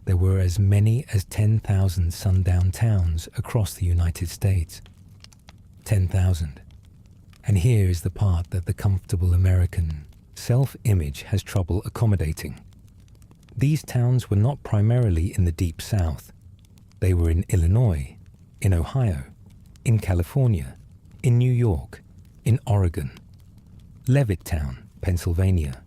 there were as many as 10,000 sundown towns across the United States. 10,000. And here is the part that the comfortable American self-image has trouble accommodating. These towns were not primarily in the Deep South. They were in Illinois, in Ohio, in California, in New York, in Oregon. Levittown, Pennsylvania,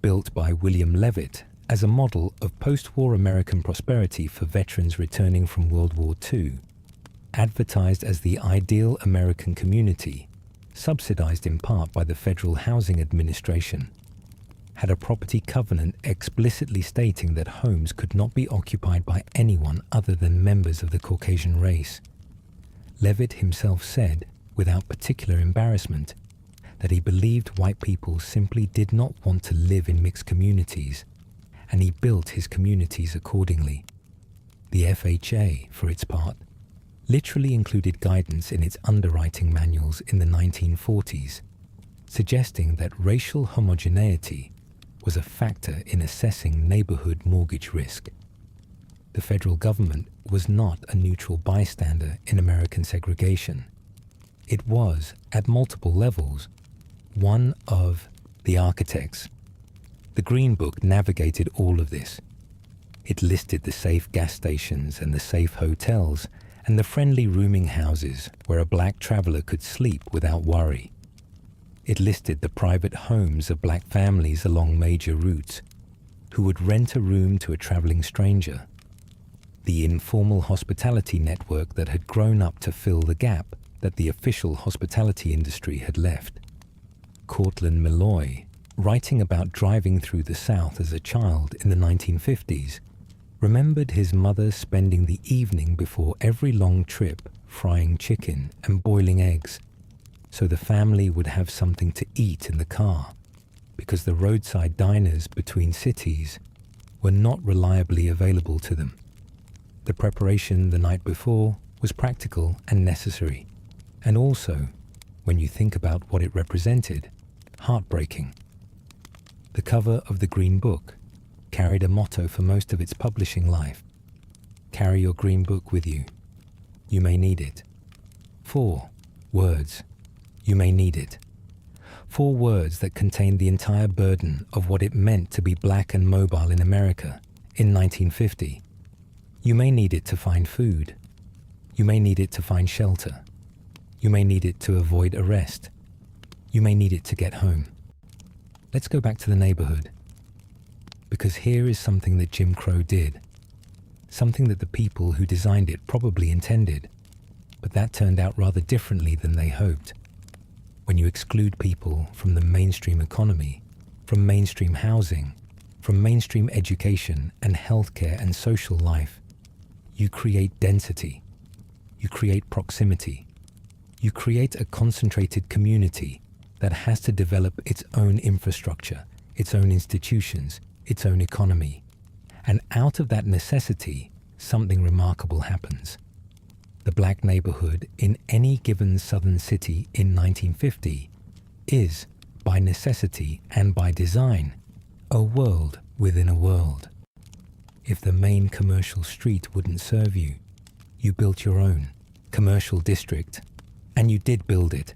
built by William Levitt as a model of post-war American prosperity for veterans returning from World War II, advertised as the ideal American community, subsidized in part by the Federal Housing Administration, had a property covenant explicitly stating that homes could not be occupied by anyone other than members of the Caucasian race. Levitt himself said, without particular embarrassment, that he believed white people simply did not want to live in mixed communities, and he built his communities accordingly. The FHA, for its part, literally included guidance in its underwriting manuals in the 1940s, suggesting that racial homogeneity was a factor in assessing neighborhood mortgage risk. The federal government was not a neutral bystander in American segregation. It was, at multiple levels, one of the architects. The Green Book navigated all of this. It listed the safe gas stations and the safe hotels and the friendly rooming houses where a black traveler could sleep without worry. It listed the private homes of black families along major routes who would rent a room to a traveling stranger. The informal hospitality network that had grown up to fill the gap that the official hospitality industry had left. Cortland Malloy, writing about driving through the South as a child in the 1950s, remembered his mother spending the evening before every long trip frying chicken and boiling eggs, so the family would have something to eat in the car, because the roadside diners between cities were not reliably available to them. The preparation the night before was practical and necessary, and also, when you think about what it represented, heartbreaking. The cover of the Green Book carried a motto for most of its publishing life: carry your Green Book with you. You may need it. 4 words. You may need it. 4 words that contained the entire burden of what it meant to be black and mobile in America in 1950. You may need it to find food. You may need it to find shelter. You may need it to avoid arrest. You may need it to get home. Let's go back to the neighborhood. Because here is something that Jim Crow did. Something that the people who designed it probably intended, but that turned out rather differently than they hoped. When you exclude people from the mainstream economy, from mainstream housing, from mainstream education and healthcare and social life, you create density. You create proximity. You create a concentrated community that has to develop its own infrastructure, its own institutions, its own economy. And out of that necessity, something remarkable happens. The black neighborhood in any given southern city in 1950 is, by necessity and by design, a world within a world. If the main commercial street wouldn't serve you, you built your own commercial district, and you did build it.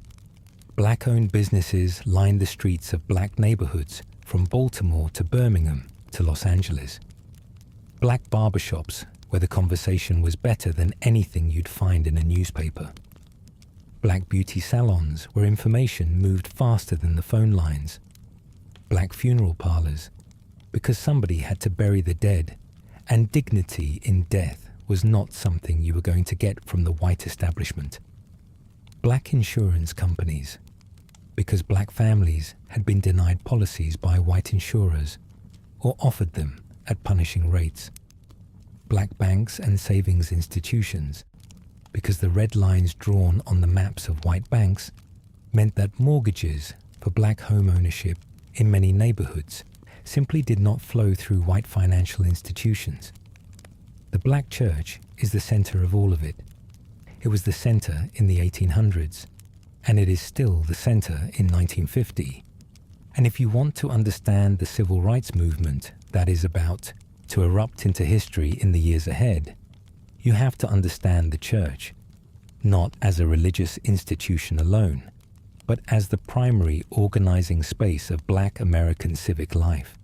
Black-owned businesses lined the streets of black neighborhoods from Baltimore to Birmingham to Los Angeles. Black barbershops where the conversation was better than anything you'd find in a newspaper. Black beauty salons where information moved faster than the phone lines. Black funeral parlors because somebody had to bury the dead, and dignity in death was not something you were going to get from the white establishment. Black insurance companies because black families had been denied policies by white insurers or offered them at punishing rates. Black banks and savings institutions because the red lines drawn on the maps of white banks meant that mortgages for black home ownership in many neighborhoods simply did not flow through white financial institutions. The black church is the center of all of it. It was the center in the 1800s, and it is still the center in 1950. And if you want to understand the civil rights movement that is about to erupt into history in the years ahead, you have to understand the church, not as a religious institution alone, but as the primary organizing space of black American civic life.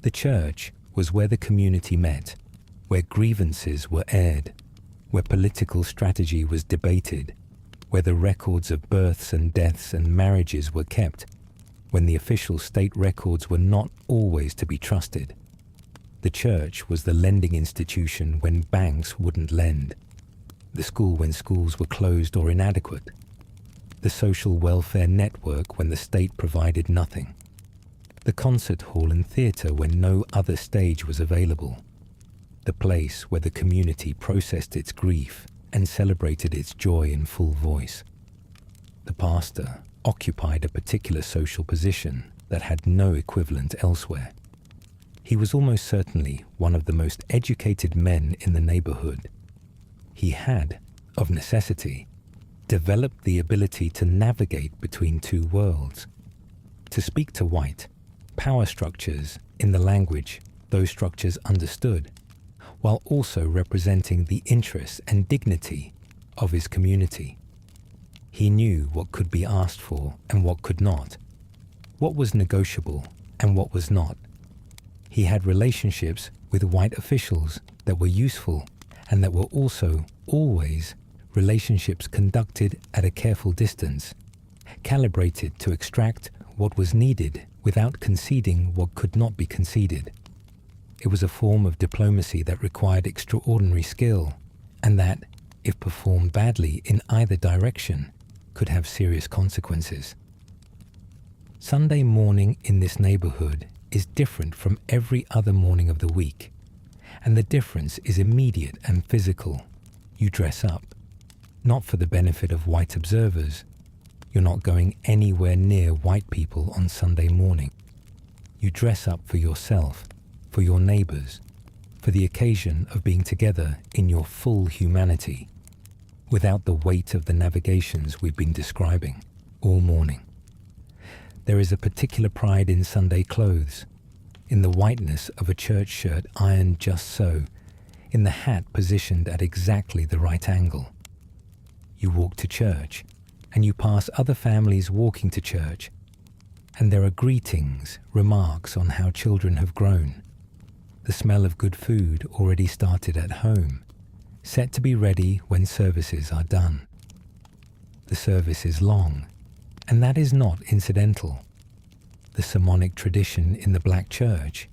The church was where the community met, where grievances were aired, where political strategy was debated, where the records of births and deaths and marriages were kept, when the official state records were not always to be trusted. The church was the lending institution when banks wouldn't lend, the school when schools were closed or inadequate, the social welfare network when the state provided nothing, the concert hall and theatre when no other stage was available, the place where the community processed its grief and celebrated its joy in full voice. The pastor occupied a particular social position that had no equivalent elsewhere. He was almost certainly one of the most educated men in the neighborhood. He had, of necessity, developed the ability to navigate between two worlds, to speak to white, power structures in the language those structures understood, while also representing the interests and dignity of his community. He knew what could be asked for and what could not, what was negotiable and what was not. He had relationships with white officials that were useful and that were also always relationships conducted at a careful distance, calibrated to extract what was needed without conceding what could not be conceded. It was a form of diplomacy that required extraordinary skill, and that, if performed badly in either direction, could have serious consequences. Sunday morning in this neighborhood is different from every other morning of the week, and the difference is immediate and physical. You dress up, not for the benefit of white observers. You're not going anywhere near white people on Sunday morning. You dress up for yourself, for your neighbors, for the occasion of being together in your full humanity, without the weight of the navigations we've been describing all morning. There is a particular pride in Sunday clothes, in the whiteness of a church shirt ironed just so, in the hat positioned at exactly the right angle. You walk to church, and you pass other families walking to church, and there are greetings, remarks on how children have grown. the smell of good food already started at home, set to be ready when services are done. The service is long, and that is not incidental. The sermonic tradition in the Black Church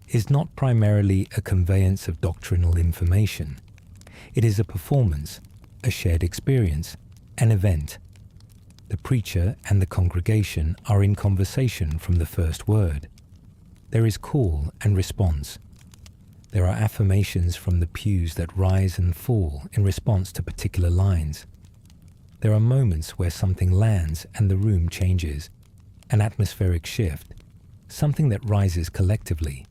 is not primarily a conveyance of doctrinal information. It is a performance, a shared experience, an event. The preacher and the congregation are in conversation from the first word. There is call and response. There are affirmations from the pews that rise and fall in response to particular lines. There are moments where something lands and the room changes, an atmospheric shift, something that rises collectively.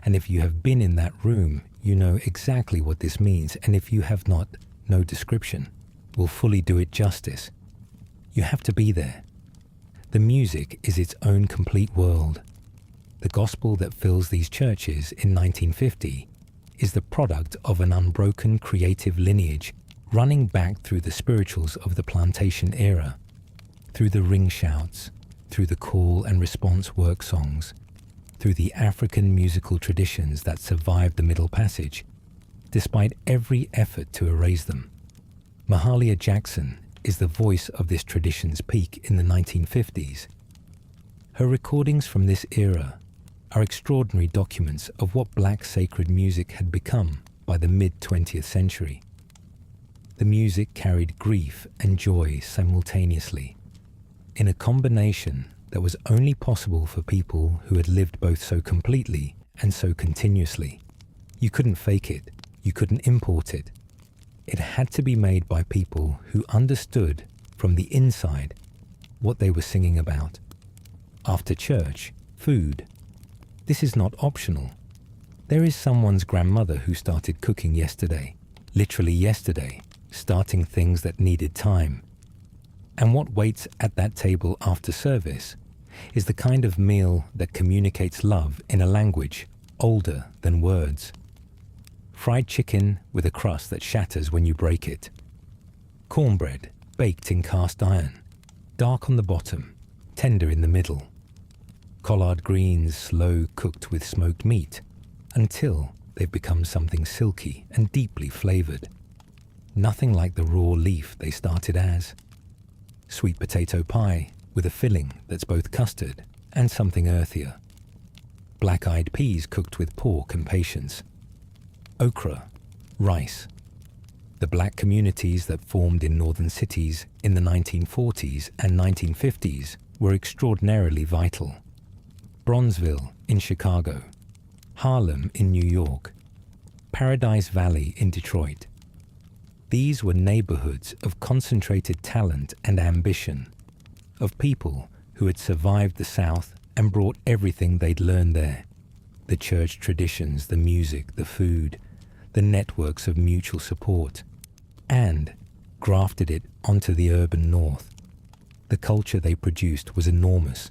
And if you have been in that room, you know exactly what this means, and if you have not, no description will fully do it justice. You have to be there. The music is its own complete world. The gospel that fills these churches in 1950 is the product of an unbroken creative lineage running back through the spirituals of the plantation era, through the ring shouts, through the call and response work songs, through the African musical traditions that survived the Middle Passage, despite every effort to erase them. Mahalia Jackson is the voice of this tradition's peak in the 1950s. Her recordings from this era are extraordinary documents of what black sacred music had become by the mid-20th century. The music carried grief and joy simultaneously, in a combination that was only possible for people who had lived both so completely and so continuously. You couldn't fake it, you couldn't import it. It had to be made by people who understood from the inside what they were singing about. After church, food. This is not optional. There is someone's grandmother who started cooking yesterday, literally yesterday, starting things that needed time. And what waits at that table after service is the kind of meal that communicates love in a language older than words. Fried chicken with a crust that shatters when you break it. Cornbread baked in cast iron, dark on the bottom, tender in the middle. Collard greens slow cooked with smoked meat until they've become something silky and deeply flavored. Nothing like the raw leaf they started as. Sweet potato pie with a filling that's both custard and something earthier. Black-eyed peas cooked with pork and patience. Okra, rice. The black communities that formed in northern cities in the 1940s and 1950s were extraordinarily vital. Bronzeville in Chicago, Harlem in New York, Paradise Valley in Detroit. These were neighborhoods of concentrated talent and ambition, of people who had survived the South and brought everything they'd learned there. The church traditions, the music, the food, the networks of mutual support, and grafted it onto the urban North. The culture they produced was enormous.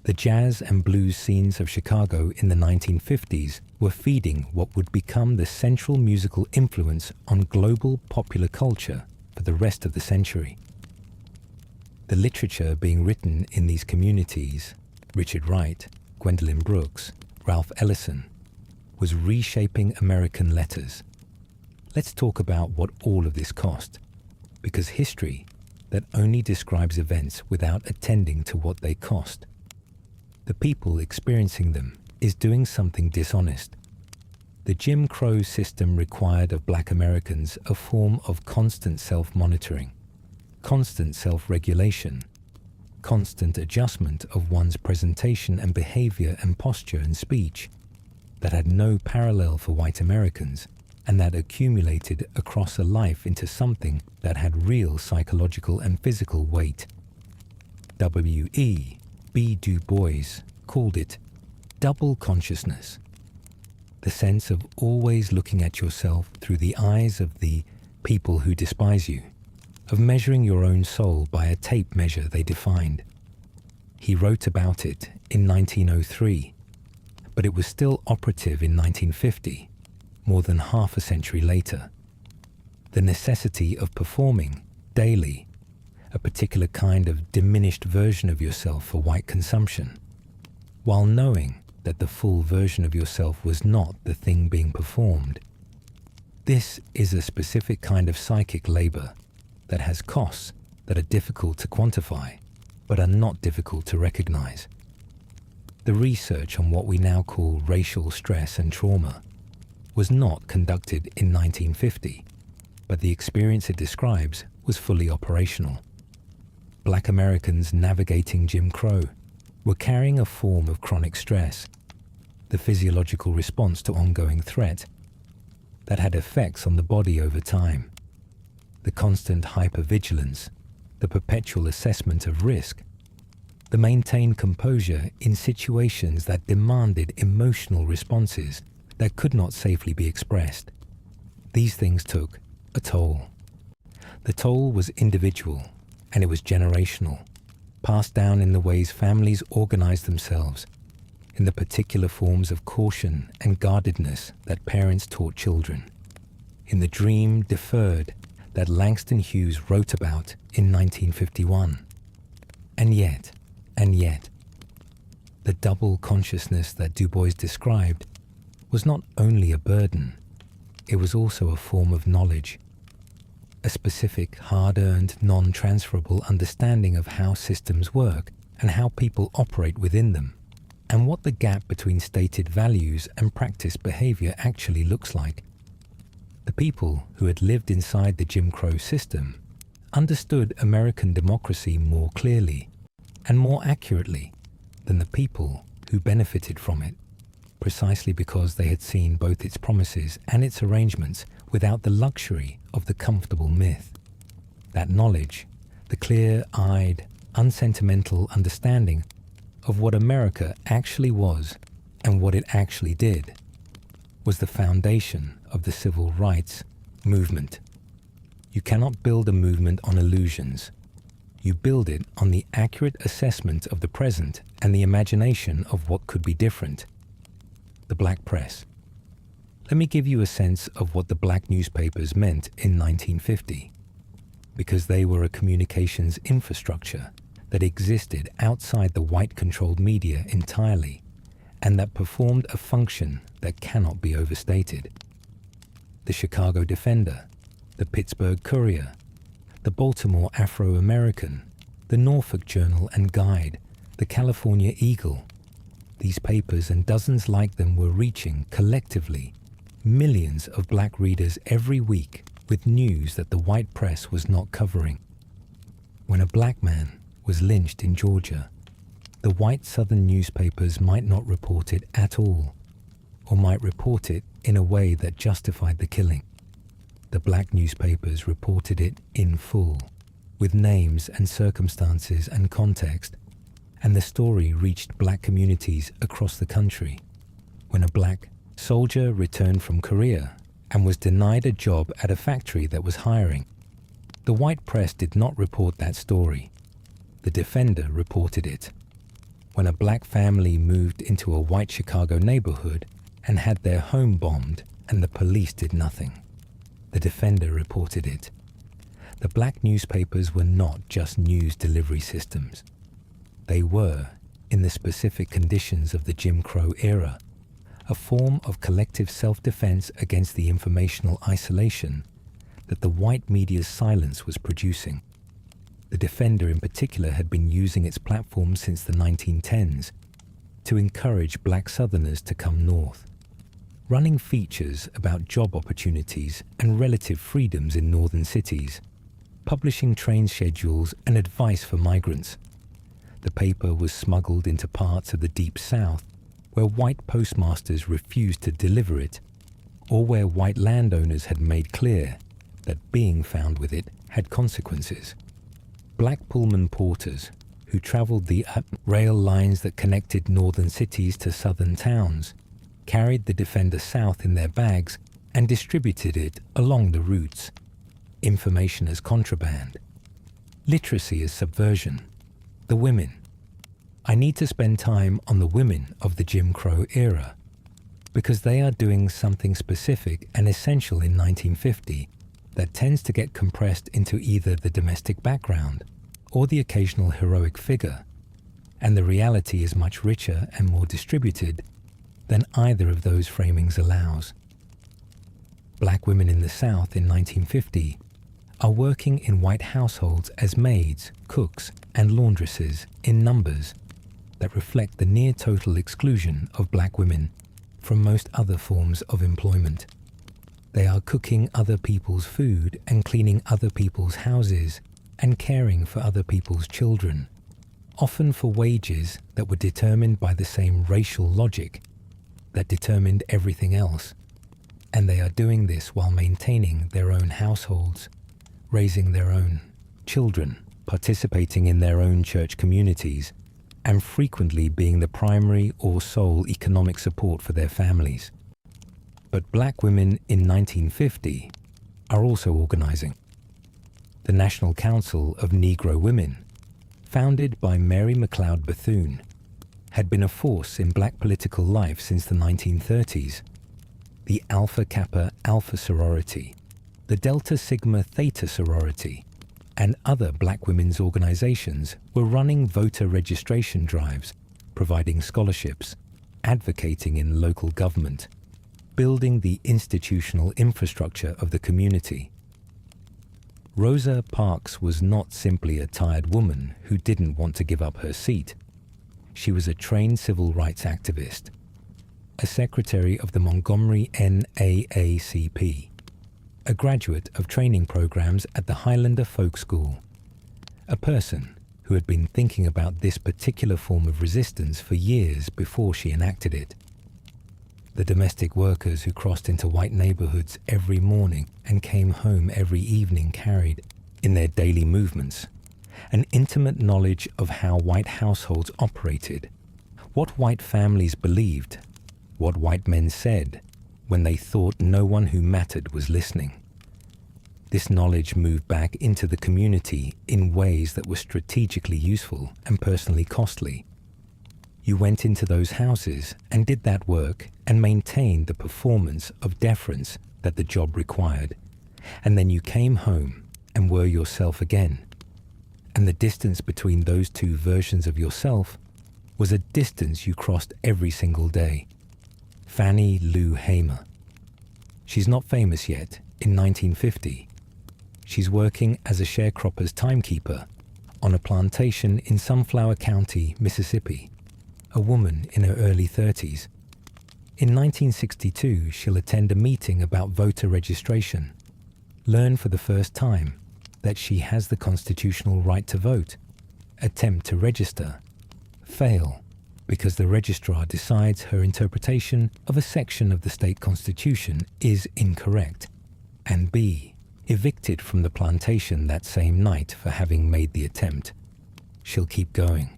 The jazz and blues scenes of Chicago in the 1950s were feeding what would become the central musical influence on global popular culture for the rest of the century. The literature being written in these communities, Richard Wright, Gwendolyn Brooks, Ralph Ellison, was reshaping American letters. Let's talk about what all of this cost, because history that only describes events without attending to what they cost. The people experiencing them is doing something dishonest. The Jim Crow system required of black Americans a form of constant self-monitoring, constant self-regulation, constant adjustment of one's presentation and behavior and posture and speech that had no parallel for white Americans and that accumulated across a life into something that had real psychological and physical weight. W.E.B. Du Bois called it double consciousness, the sense of always looking at yourself through the eyes of the people who despise you, of measuring your own soul by a tape measure they defined. He wrote about it in 1903, but it was still operative in 1950, more than half a century later. The necessity of performing daily a particular kind of diminished version of yourself for white consumption, while knowing that the full version of yourself was not the thing being performed. This is a specific kind of psychic labor that has costs that are difficult to quantify, but are not difficult to recognize. The research on what we now call racial stress and trauma was not conducted in 1950, but the experience it describes was fully operational. Black Americans navigating Jim Crow were carrying a form of chronic stress, the physiological response to ongoing threat, that had effects on the body over time. The constant hypervigilance, the perpetual assessment of risk, the maintained composure in situations that demanded emotional responses that could not safely be expressed. These things took a toll. The toll was individual, and it was generational, passed down in the ways families organized themselves, in the particular forms of caution and guardedness that parents taught children, in the dream deferred that Langston Hughes wrote about in 1951. And yet, the double consciousness that Du Bois described was not only a burden, it was also a form of knowledge, a specific, hard-earned, non-transferable understanding of how systems work and how people operate within them, and what the gap between stated values and practiced behavior actually looks like. The people who had lived inside the Jim Crow system understood American democracy more clearly and more accurately than the people who benefited from it, precisely because they had seen both its promises and its arrangements without the luxury of the comfortable myth. That knowledge, the clear-eyed, unsentimental understanding of what America actually was and what it actually did, was the foundation of the civil rights movement. You cannot build a movement on illusions. You build it on the accurate assessment of the present and the imagination of what could be different. The black press. Let me give you a sense of what the black newspapers meant in 1950, because they were a communications infrastructure that existed outside the white-controlled media entirely, and that performed a function that cannot be overstated. The Chicago Defender, the Pittsburgh Courier, the Baltimore Afro-American, the Norfolk Journal and Guide, the California Eagle. These papers and dozens like them were reaching, collectively, millions of black readers every week with news that the white press was not covering. When a black man was lynched in Georgia, the white southern newspapers might not report it at all, or might report it in a way that justified the killing. The black newspapers reported it in full, with names and circumstances and context, and the story reached black communities across the country. When a black soldier returned from Korea and was denied a job at a factory that was hiring, the white press did not report that story. The Defender reported it. When a black family moved into a white Chicago neighborhood and had their home bombed and the police did nothing, the Defender reported it. The black newspapers were not just news delivery systems. They were, in the specific conditions of the Jim Crow era, a form of collective self-defense against the informational isolation that the white media's silence was producing. The Defender in particular had been using its platform since the 1910s to encourage black Southerners to come north, running features about job opportunities and relative freedoms in northern cities, publishing train schedules and advice for migrants. The paper was smuggled into parts of the Deep South where white postmasters refused to deliver it, or where white landowners had made clear that being found with it had consequences. Black Pullman porters, who traveled the rail lines that connected northern cities to southern towns, carried the Defender south in their bags and distributed it along the routes. Information as contraband. Literacy as subversion. The women. I need to spend time on the women of the Jim Crow era, because they are doing something specific and essential in 1950 that tends to get compressed into either the domestic background or the occasional heroic figure, and the reality is much richer and more distributed than either of those framings allows. Black women in the South in 1950 are working in white households as maids, cooks, and laundresses in numbers that reflect the near-total exclusion of black women from most other forms of employment. They are cooking other people's food and cleaning other people's houses and caring for other people's children, often for wages that were determined by the same racial logic that determined everything else. And they are doing this while maintaining their own households, raising their own children, participating in their own church communities, and frequently being the primary or sole economic support for their families. But black women in 1950 are also organizing. The National Council of Negro Women, founded by Mary McLeod Bethune, had been a force in black political life since the 1930s. The Alpha Kappa Alpha sorority, the Delta Sigma Theta sorority, and other black women's organizations were running voter registration drives, providing scholarships, advocating in local government, building the institutional infrastructure of the community. Rosa Parks was not simply a tired woman who didn't want to give up her seat. She was a trained civil rights activist, a secretary of the Montgomery NAACP, a graduate of training programs at the Highlander Folk School, a person who had been thinking about this particular form of resistance for years before she enacted it. The domestic workers who crossed into white neighborhoods every morning and came home every evening carried, in their daily movements, an intimate knowledge of how white households operated, what white families believed, what white men said when they thought no one who mattered was listening. This knowledge moved back into the community in ways that were strategically useful and personally costly. You went into those houses and did that work and maintained the performance of deference that the job required, and then you came home and were yourself again. And the distance between those two versions of yourself was a distance you crossed every single day. Fannie Lou Hamer. She's not famous yet. In 1950, she's working as a sharecropper's timekeeper on a plantation in Sunflower County, Mississippi, a woman in her early 30s. In 1962, she'll attend a meeting about voter registration, learn for the first time that she has the constitutional right to vote, attempt to register, fail because the registrar decides her interpretation of a section of the state constitution is incorrect, and be evicted from the plantation that same night for having made the attempt. She'll keep going.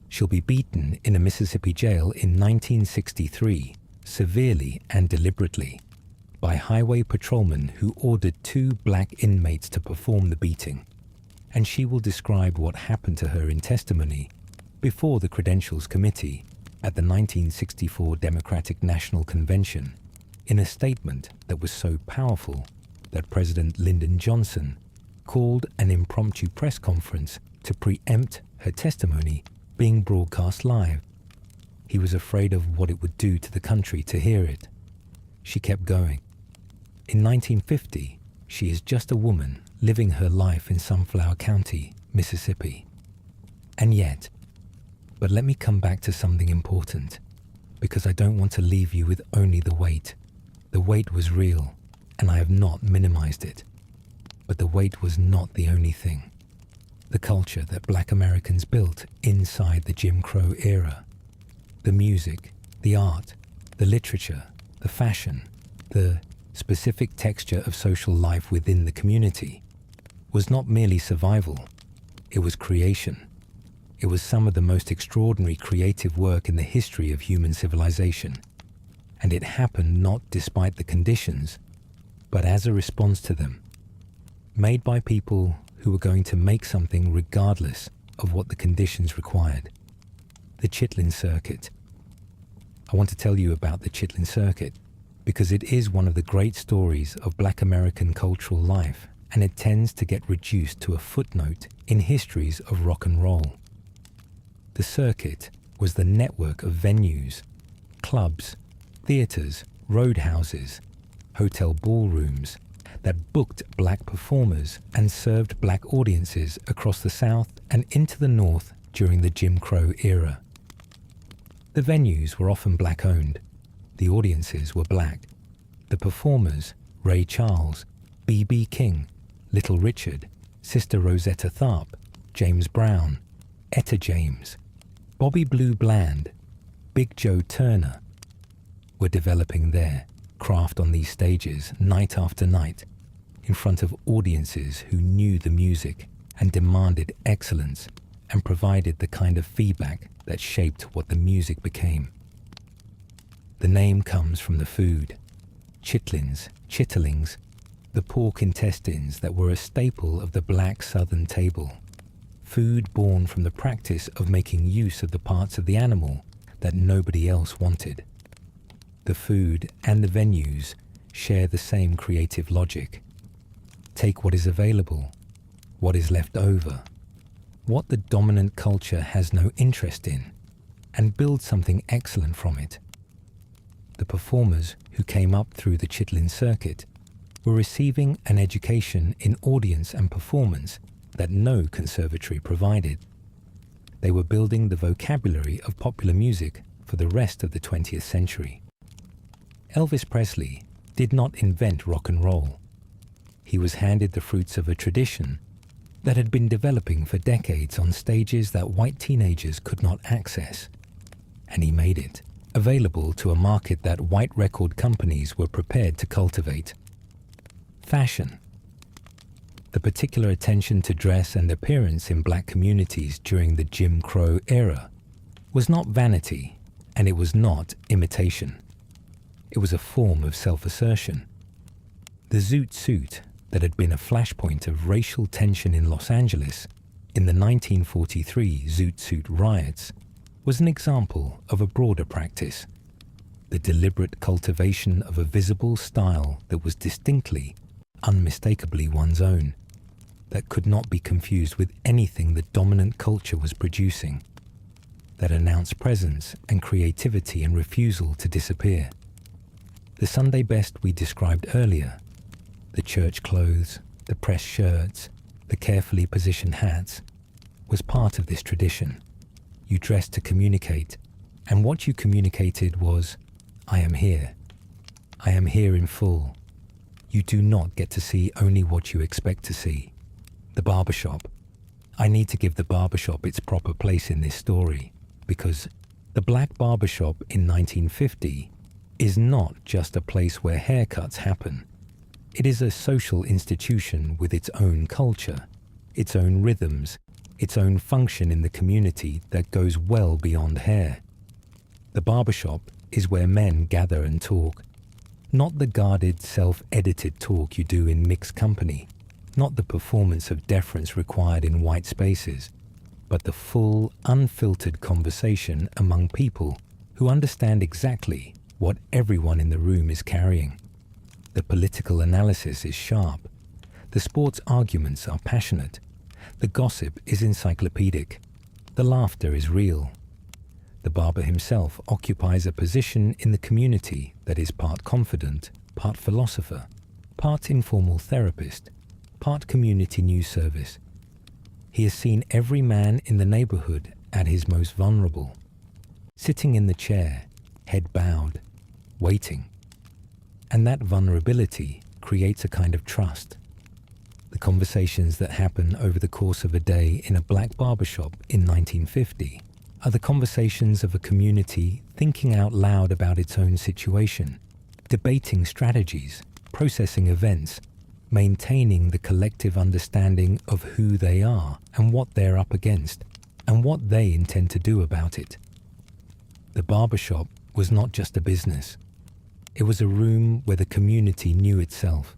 She'll be beaten in a Mississippi jail in 1963, severely and deliberately, by highway patrolmen who ordered 2 black inmates to perform the beating, and she will describe what happened to her in testimony before the Credentials Committee at the 1964 Democratic National Convention in a statement that was so powerful that President Lyndon Johnson called an impromptu press conference to preempt her testimony being broadcast live. He was afraid of what it would do to the country to hear it. She kept going. In 1950, she is just a woman living her life in Sunflower County, Mississippi. And yet, but let me come back to something important, because I don't want to leave you with only the weight. The weight was real, and I have not minimized it. But the weight was not the only thing. The culture that black Americans built inside the Jim Crow era, the music, the art, the literature, the fashion, the specific texture of social life within the community, was not merely survival, it was creation. It was some of the most extraordinary creative work in the history of human civilization. And it happened not despite the conditions, but as a response to them, made by people who were going to make something regardless of what the conditions required. The Chitlin Circuit. I want to tell you about the Chitlin Circuit because it is one of the great stories of black American cultural life, and it tends to get reduced to a footnote in histories of rock and roll. The circuit was the network of venues, clubs, theatres, roadhouses, hotel ballrooms that booked black performers and served black audiences across the South and into the North during the Jim Crow era. The venues were often black-owned. The audiences were black. The performers, Ray Charles, B.B. King, Little Richard, Sister Rosetta Tharpe, James Brown, Etta James, Bobby Blue Bland, Big Joe Turner, were developing their craft on these stages night after night in front of audiences who knew the music and demanded excellence and provided the kind of feedback that shaped what the music became. The name comes from the food. Chitlins, chitterlings, the pork intestines that were a staple of the black southern table. Food born from the practice of making use of the parts of the animal that nobody else wanted. The food and the venues share the same creative logic. Take what is available, what is left over, what the dominant culture has no interest in, and build something excellent from it. The performers who came up through the Chitlin circuit were receiving an education in audience and performance that no conservatory provided. They were building the vocabulary of popular music for the rest of the 20th century. Elvis Presley did not invent rock and roll. He was handed the fruits of a tradition that had been developing for decades on stages that white teenagers could not access, and he made it available to a market that white record companies were prepared to cultivate. Fashion. The particular attention to dress and appearance in black communities during the Jim Crow era was not vanity, and it was not imitation. It was a form of self-assertion. The zoot suit that had been a flashpoint of racial tension in Los Angeles in the 1943 zoot suit riots was an example of a broader practice, the deliberate cultivation of a visible style that was distinctly, unmistakably one's own, that could not be confused with anything the dominant culture was producing, that announced presence and creativity and refusal to disappear. The Sunday best we described earlier, the church clothes, the pressed shirts, the carefully positioned hats, was part of this tradition. You dressed to communicate, and what you communicated was, I am here. I am here in full. You do not get to see only what you expect to see. The barbershop. I need to give the barbershop its proper place in this story, because the black barbershop in 1950 is not just a place where haircuts happen. It is a social institution with its own culture, its own rhythms, its own function in the community that goes well beyond hair. The barbershop is where men gather and talk, not the guarded, self-edited talk you do in mixed company, not the performance of deference required in white spaces, but the full, unfiltered conversation among people who understand exactly what everyone in the room is carrying. The political analysis is sharp. The sports arguments are passionate. The gossip is encyclopedic. The laughter is real. The barber himself occupies a position in the community that is part confidant, part philosopher, part informal therapist, part community news service. He has seen every man in the neighborhood at his most vulnerable, sitting in the chair, head bowed, waiting. And that vulnerability creates a kind of trust. The conversations that happen over the course of a day in a black barbershop in 1950 are the conversations of a community thinking out loud about its own situation, debating strategies, processing events, maintaining the collective understanding of who they are and what they're up against, and what they intend to do about it. The barbershop was not just a business. It was a room where the community knew itself.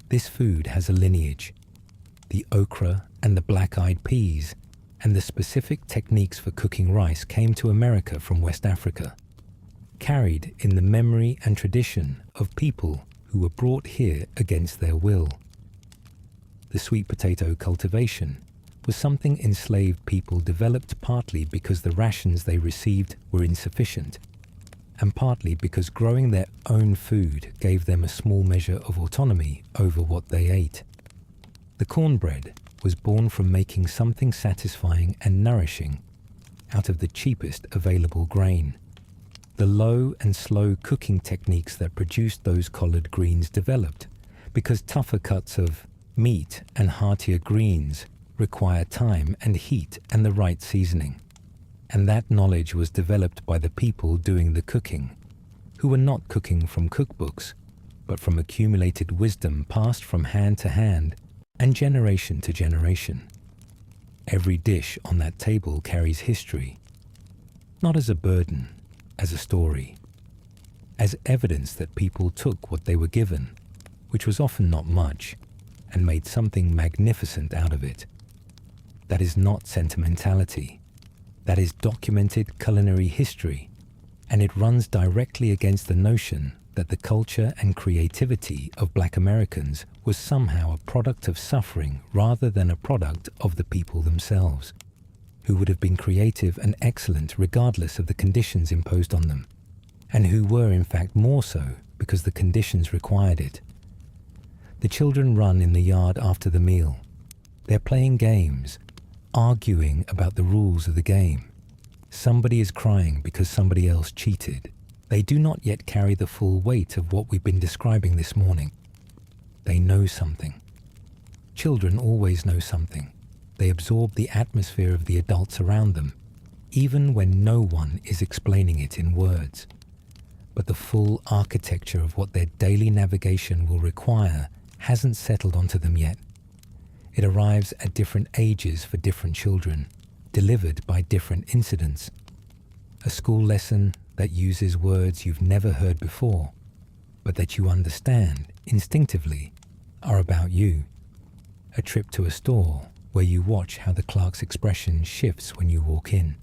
This food has a lineage. The okra and the black-eyed peas and the specific techniques for cooking rice came to America from West Africa, carried in the memory and tradition of people who were brought here against their will. The sweet potato cultivation was something enslaved people developed partly because the rations they received were insufficient, and partly because growing their own food gave them a small measure of autonomy over what they ate. The cornbread was born from making something satisfying and nourishing out of the cheapest available grain. The low and slow cooking techniques that produced those collard greens developed because tougher cuts of meat and heartier greens require time and heat and the right seasoning. And that knowledge was developed by the people doing the cooking, who were not cooking from cookbooks, but from accumulated wisdom passed from hand to hand and generation to generation. Every dish on that table carries history, not as a burden, as a story, as evidence that people took what they were given, which was often not much, and made something magnificent out of it. That is not sentimentality. That is documented culinary history, and it runs directly against the notion that the culture and creativity of Black Americans was somehow a product of suffering rather than a product of the people themselves, who would have been creative and excellent regardless of the conditions imposed on them, and who were in fact more so because the conditions required it. The children run in the yard after the meal. They're playing games, arguing about the rules of the game. Somebody is crying because somebody else cheated. They do not yet carry the full weight of what we've been describing this morning. They know something. Children always know something. They absorb the atmosphere of the adults around them, even when no one is explaining it in words. But the full architecture of what their daily navigation will require hasn't settled onto them yet. It arrives at different ages for different children, delivered by different incidents. A school lesson that uses words you've never heard before, but that you understand instinctively are about you. A trip to a store where you watch how the clerk's expression shifts when you walk in.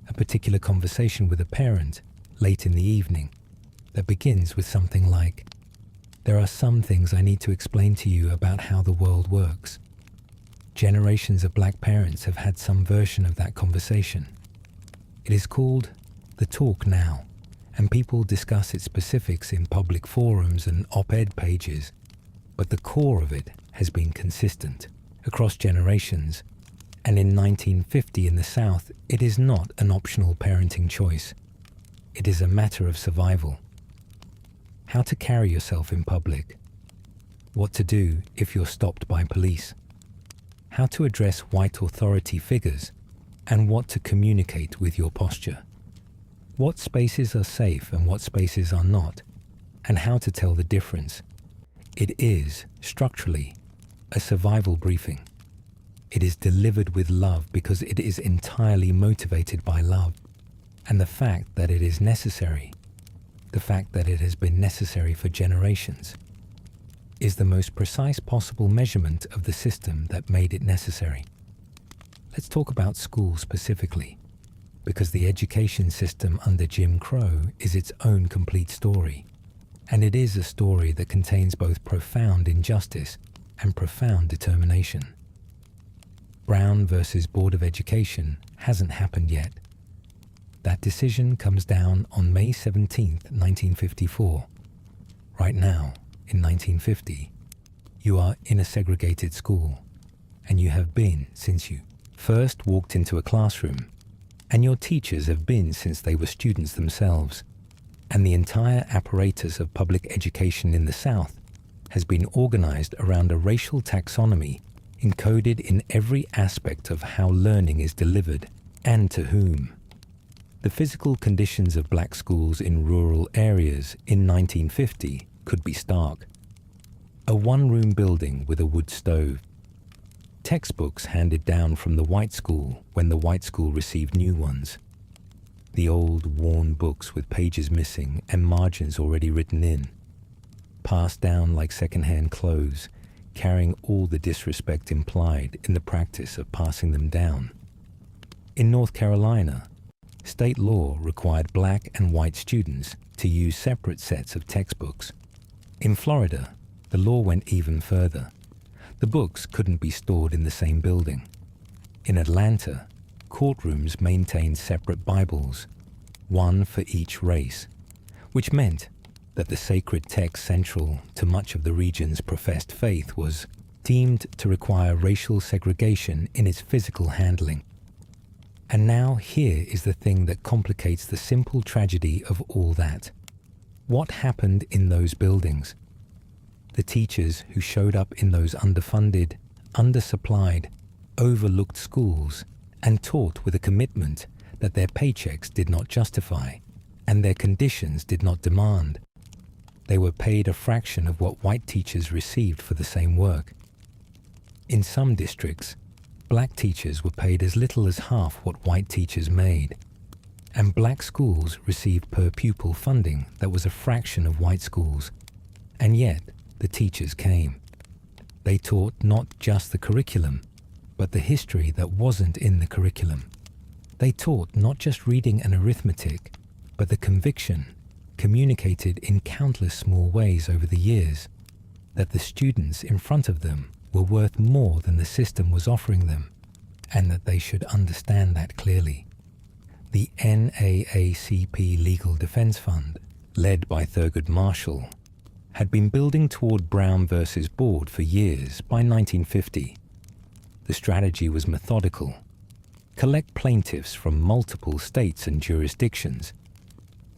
A particular conversation with a parent late in the evening that begins with something like, "There are some things I need to explain to you about how the world works." Generations of Black parents have had some version of that conversation. It is called the talk now, and people discuss its specifics in public forums and op-ed pages, but the core of it has been consistent across generations, and in 1950 in the South, it is not an optional parenting choice. It is a matter of survival. How to carry yourself in public. What to do if you're stopped by police. How to address white authority figures, and what to communicate with your posture. What spaces are safe and what spaces are not, and how to tell the difference. It is, structurally, a survival briefing. It is delivered with love because it is entirely motivated by love, and the fact that it is necessary, the fact that it has been necessary for generations, is the most precise possible measurement of the system that made it necessary. Let's talk about school specifically, because the education system under Jim Crow is its own complete story, and it is a story that contains both profound injustice and profound determination. Brown versus Board of Education hasn't happened yet. That decision comes down on May 17th, 1954. Right now, in 1950, you are in a segregated school, and you have been since you first walked into a classroom, and your teachers have been since they were students themselves, and the entire apparatus of public education in the South has been organized around a racial taxonomy encoded in every aspect of how learning is delivered and to whom. The physical conditions of Black schools in rural areas in 1950 could be stark. A one-room building with a wood stove. Textbooks handed down from the white school when the white school received new ones. The old, worn books with pages missing and margins already written in. Passed down like second-hand clothes, carrying all the disrespect implied in the practice of passing them down. In North Carolina, state law required Black and white students to use separate sets of textbooks. In Florida, the law went even further. The books couldn't be stored in the same building. In Atlanta, courtrooms maintained separate Bibles, one for each race, which meant that the sacred text central to much of the region's professed faith was deemed to require racial segregation in its physical handling. And now here is the thing that complicates the simple tragedy of all that. What happened in those buildings? The teachers who showed up in those underfunded, undersupplied, overlooked schools and taught with a commitment that their paychecks did not justify and their conditions did not demand. They were paid a fraction of what white teachers received for the same work. In some districts, black teachers were paid as little as half what white teachers made, and black schools received per pupil funding that was a fraction of white schools, and yet the teachers came. They taught not just the curriculum, but the history that wasn't in the curriculum. They taught not just reading and arithmetic, but the conviction, communicated in countless small ways over the years, that the students in front of them were worth more than the system was offering them, and that they should understand that clearly. The NAACP Legal Defense Fund, led by Thurgood Marshall, had been building toward Brown versus Board for years by 1950. The strategy was methodical. Collect plaintiffs from multiple states and jurisdictions.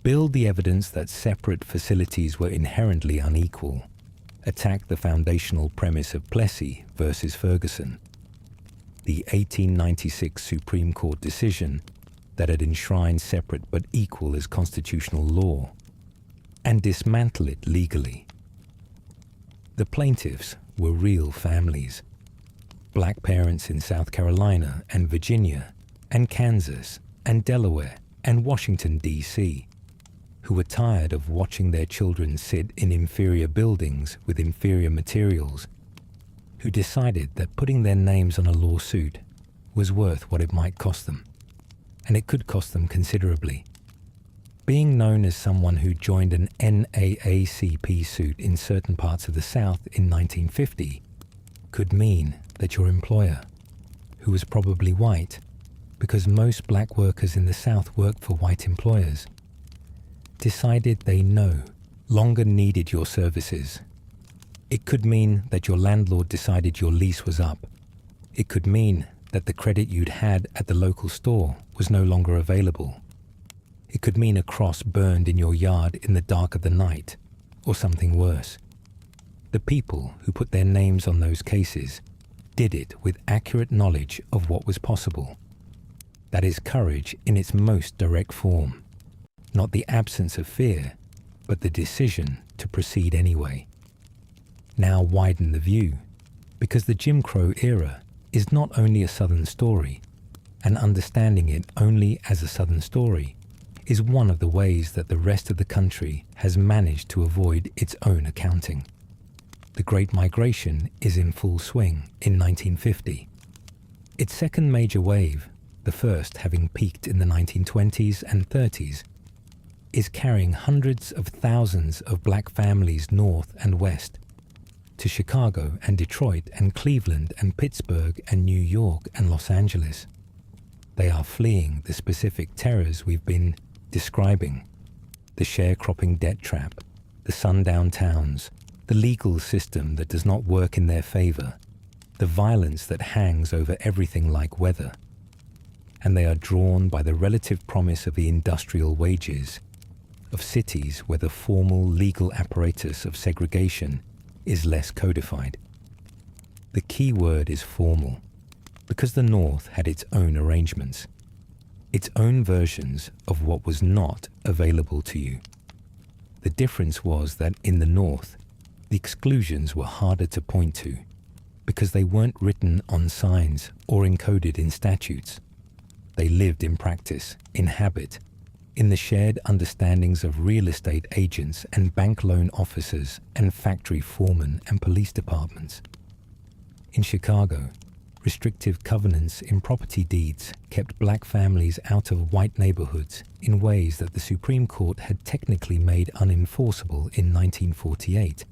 Build the evidence that separate facilities were inherently unequal. Attack the foundational premise of Plessy versus Ferguson, the 1896 Supreme Court decision that had enshrined separate but equal as constitutional law, and dismantle it legally. The plaintiffs were real families, black parents in South Carolina and Virginia and Kansas and Delaware and Washington, D.C., who were tired of watching their children sit in inferior buildings with inferior materials, who decided that putting their names on a lawsuit was worth what it might cost them, and it could cost them considerably. Being known as someone who joined an NAACP suit in certain parts of the South in 1950 could mean that your employer, who was probably white, because most black workers in the South worked for white employers, decided they no longer needed your services. It could mean that your landlord decided your lease was up. It could mean that the credit you'd had at the local store was no longer available. It could mean a cross burned in your yard in the dark of the night, or something worse. The people who put their names on those cases did it with accurate knowledge of what was possible. That is courage in its most direct form. Not the absence of fear, but the decision to proceed anyway. Now widen the view, because the Jim Crow era is not only a Southern story, and understanding it only as a Southern story is one of the ways that the rest of the country has managed to avoid its own accounting. The Great Migration is in full swing in 1950. Its second major wave, the first having peaked in the 1920s and 30s, is carrying hundreds of thousands of black families north and west to Chicago and Detroit and Cleveland and Pittsburgh and New York and Los Angeles. They are fleeing the specific terrors we've been describing: the sharecropping debt trap, the sundown towns, the legal system that does not work in their favor, the violence that hangs over everything like weather. And they are drawn by the relative promise of the industrial wages, of cities where the formal legal apparatus of segregation is less codified. The key word is formal, because the North had its own arrangements, its own versions of what was not available to you. The difference was that in the North, the exclusions were harder to point to, because they weren't written on signs or encoded in statutes. They lived in practice, in habit, in the shared understandings of real estate agents and bank loan officers and factory foremen and police departments. In Chicago, restrictive covenants in property deeds kept black families out of white neighborhoods in ways that the Supreme Court had technically made unenforceable in 1948,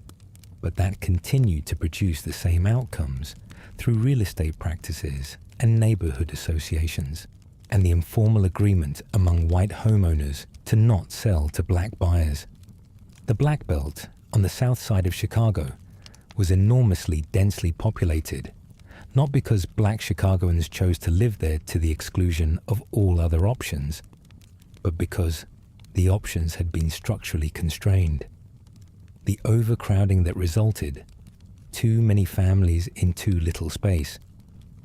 but that continued to produce the same outcomes through real estate practices and neighborhood associations, and the informal agreement among white homeowners to not sell to black buyers The Black Belt, on the south side of Chicago, was enormously densely populated, not because black Chicagoans chose to live there to the exclusion of all other options, but because the options had been structurally constrained. The overcrowding that resulted, too many families in too little space,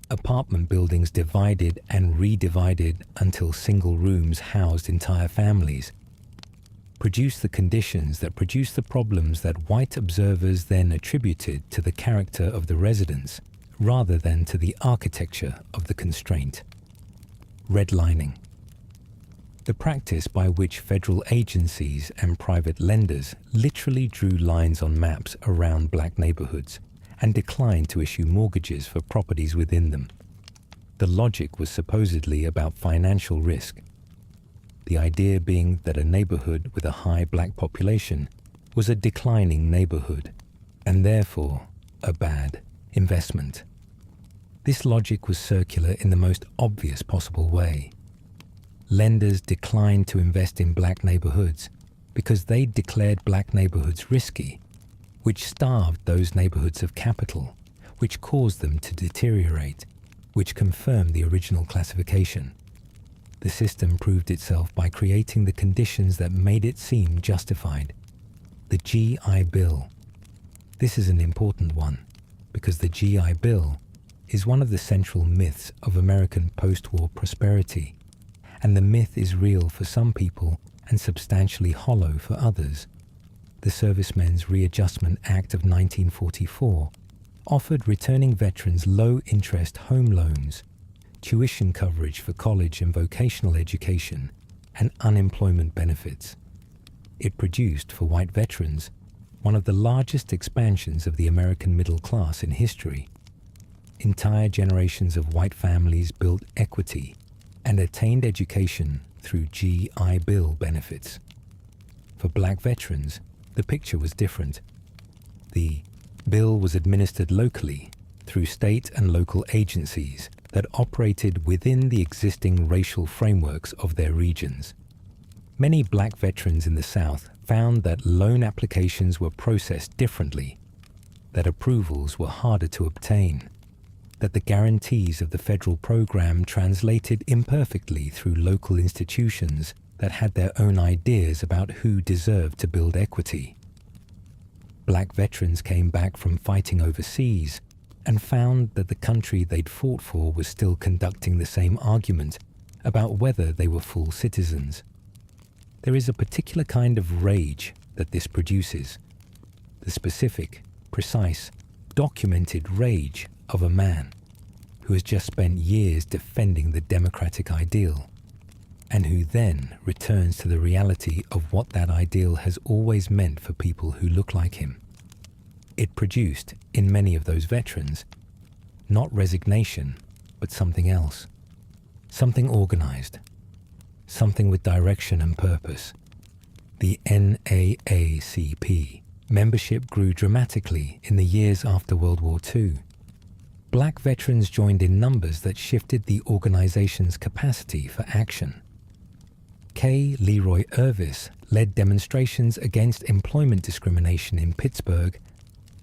apartment buildings divided and redivided until single rooms housed entire families, produced the conditions that produced the problems that white observers then attributed to the character of the residents rather than to the architecture of the constraint. Redlining. The practice by which federal agencies and private lenders literally drew lines on maps around black neighborhoods and declined to issue mortgages for properties within them. The logic was supposedly about financial risk. The idea being that a neighborhood with a high black population was a declining neighborhood, and therefore a bad investment. This logic was circular in the most obvious possible way. Lenders declined to invest in black neighborhoods because they declared black neighborhoods risky, which starved those neighborhoods of capital, which caused them to deteriorate, which confirmed the original classification. The system proved itself by creating the conditions that made it seem justified. The GI Bill. This is an important one, because the GI Bill is one of the central myths of American post-war prosperity, and the myth is real for some people and substantially hollow for others. The Servicemen's Readjustment Act of 1944 offered returning veterans low-interest home loans, tuition coverage for college and vocational education, and unemployment benefits. It produced, for white veterans, one of the largest expansions of the American middle class in history. Entire generations of white families built equity and attained education through GI Bill benefits. For black veterans, the picture was different. The bill was administered locally through state and local agencies that operated within the existing racial frameworks of their regions. Many black veterans in the South found that loan applications were processed differently, that approvals were harder to obtain, that the guarantees of the federal program translated imperfectly through local institutions that had their own ideas about who deserved to build equity. Black veterans came back from fighting overseas and found that the country they'd fought for was still conducting the same argument about whether they were full citizens. There is a particular kind of rage that this produces, the specific, precise, documented rage of a man who has just spent years defending the democratic ideal, and who then returns to the reality of what that ideal has always meant for people who look like him. It produced, in many of those veterans, not resignation, but something else. Something organized. Something with direction and purpose. The NAACP. Membership grew dramatically in the years after World War II. Black veterans joined in numbers that shifted the organization's capacity for action. K. Leroy Irvis led demonstrations against employment discrimination in Pittsburgh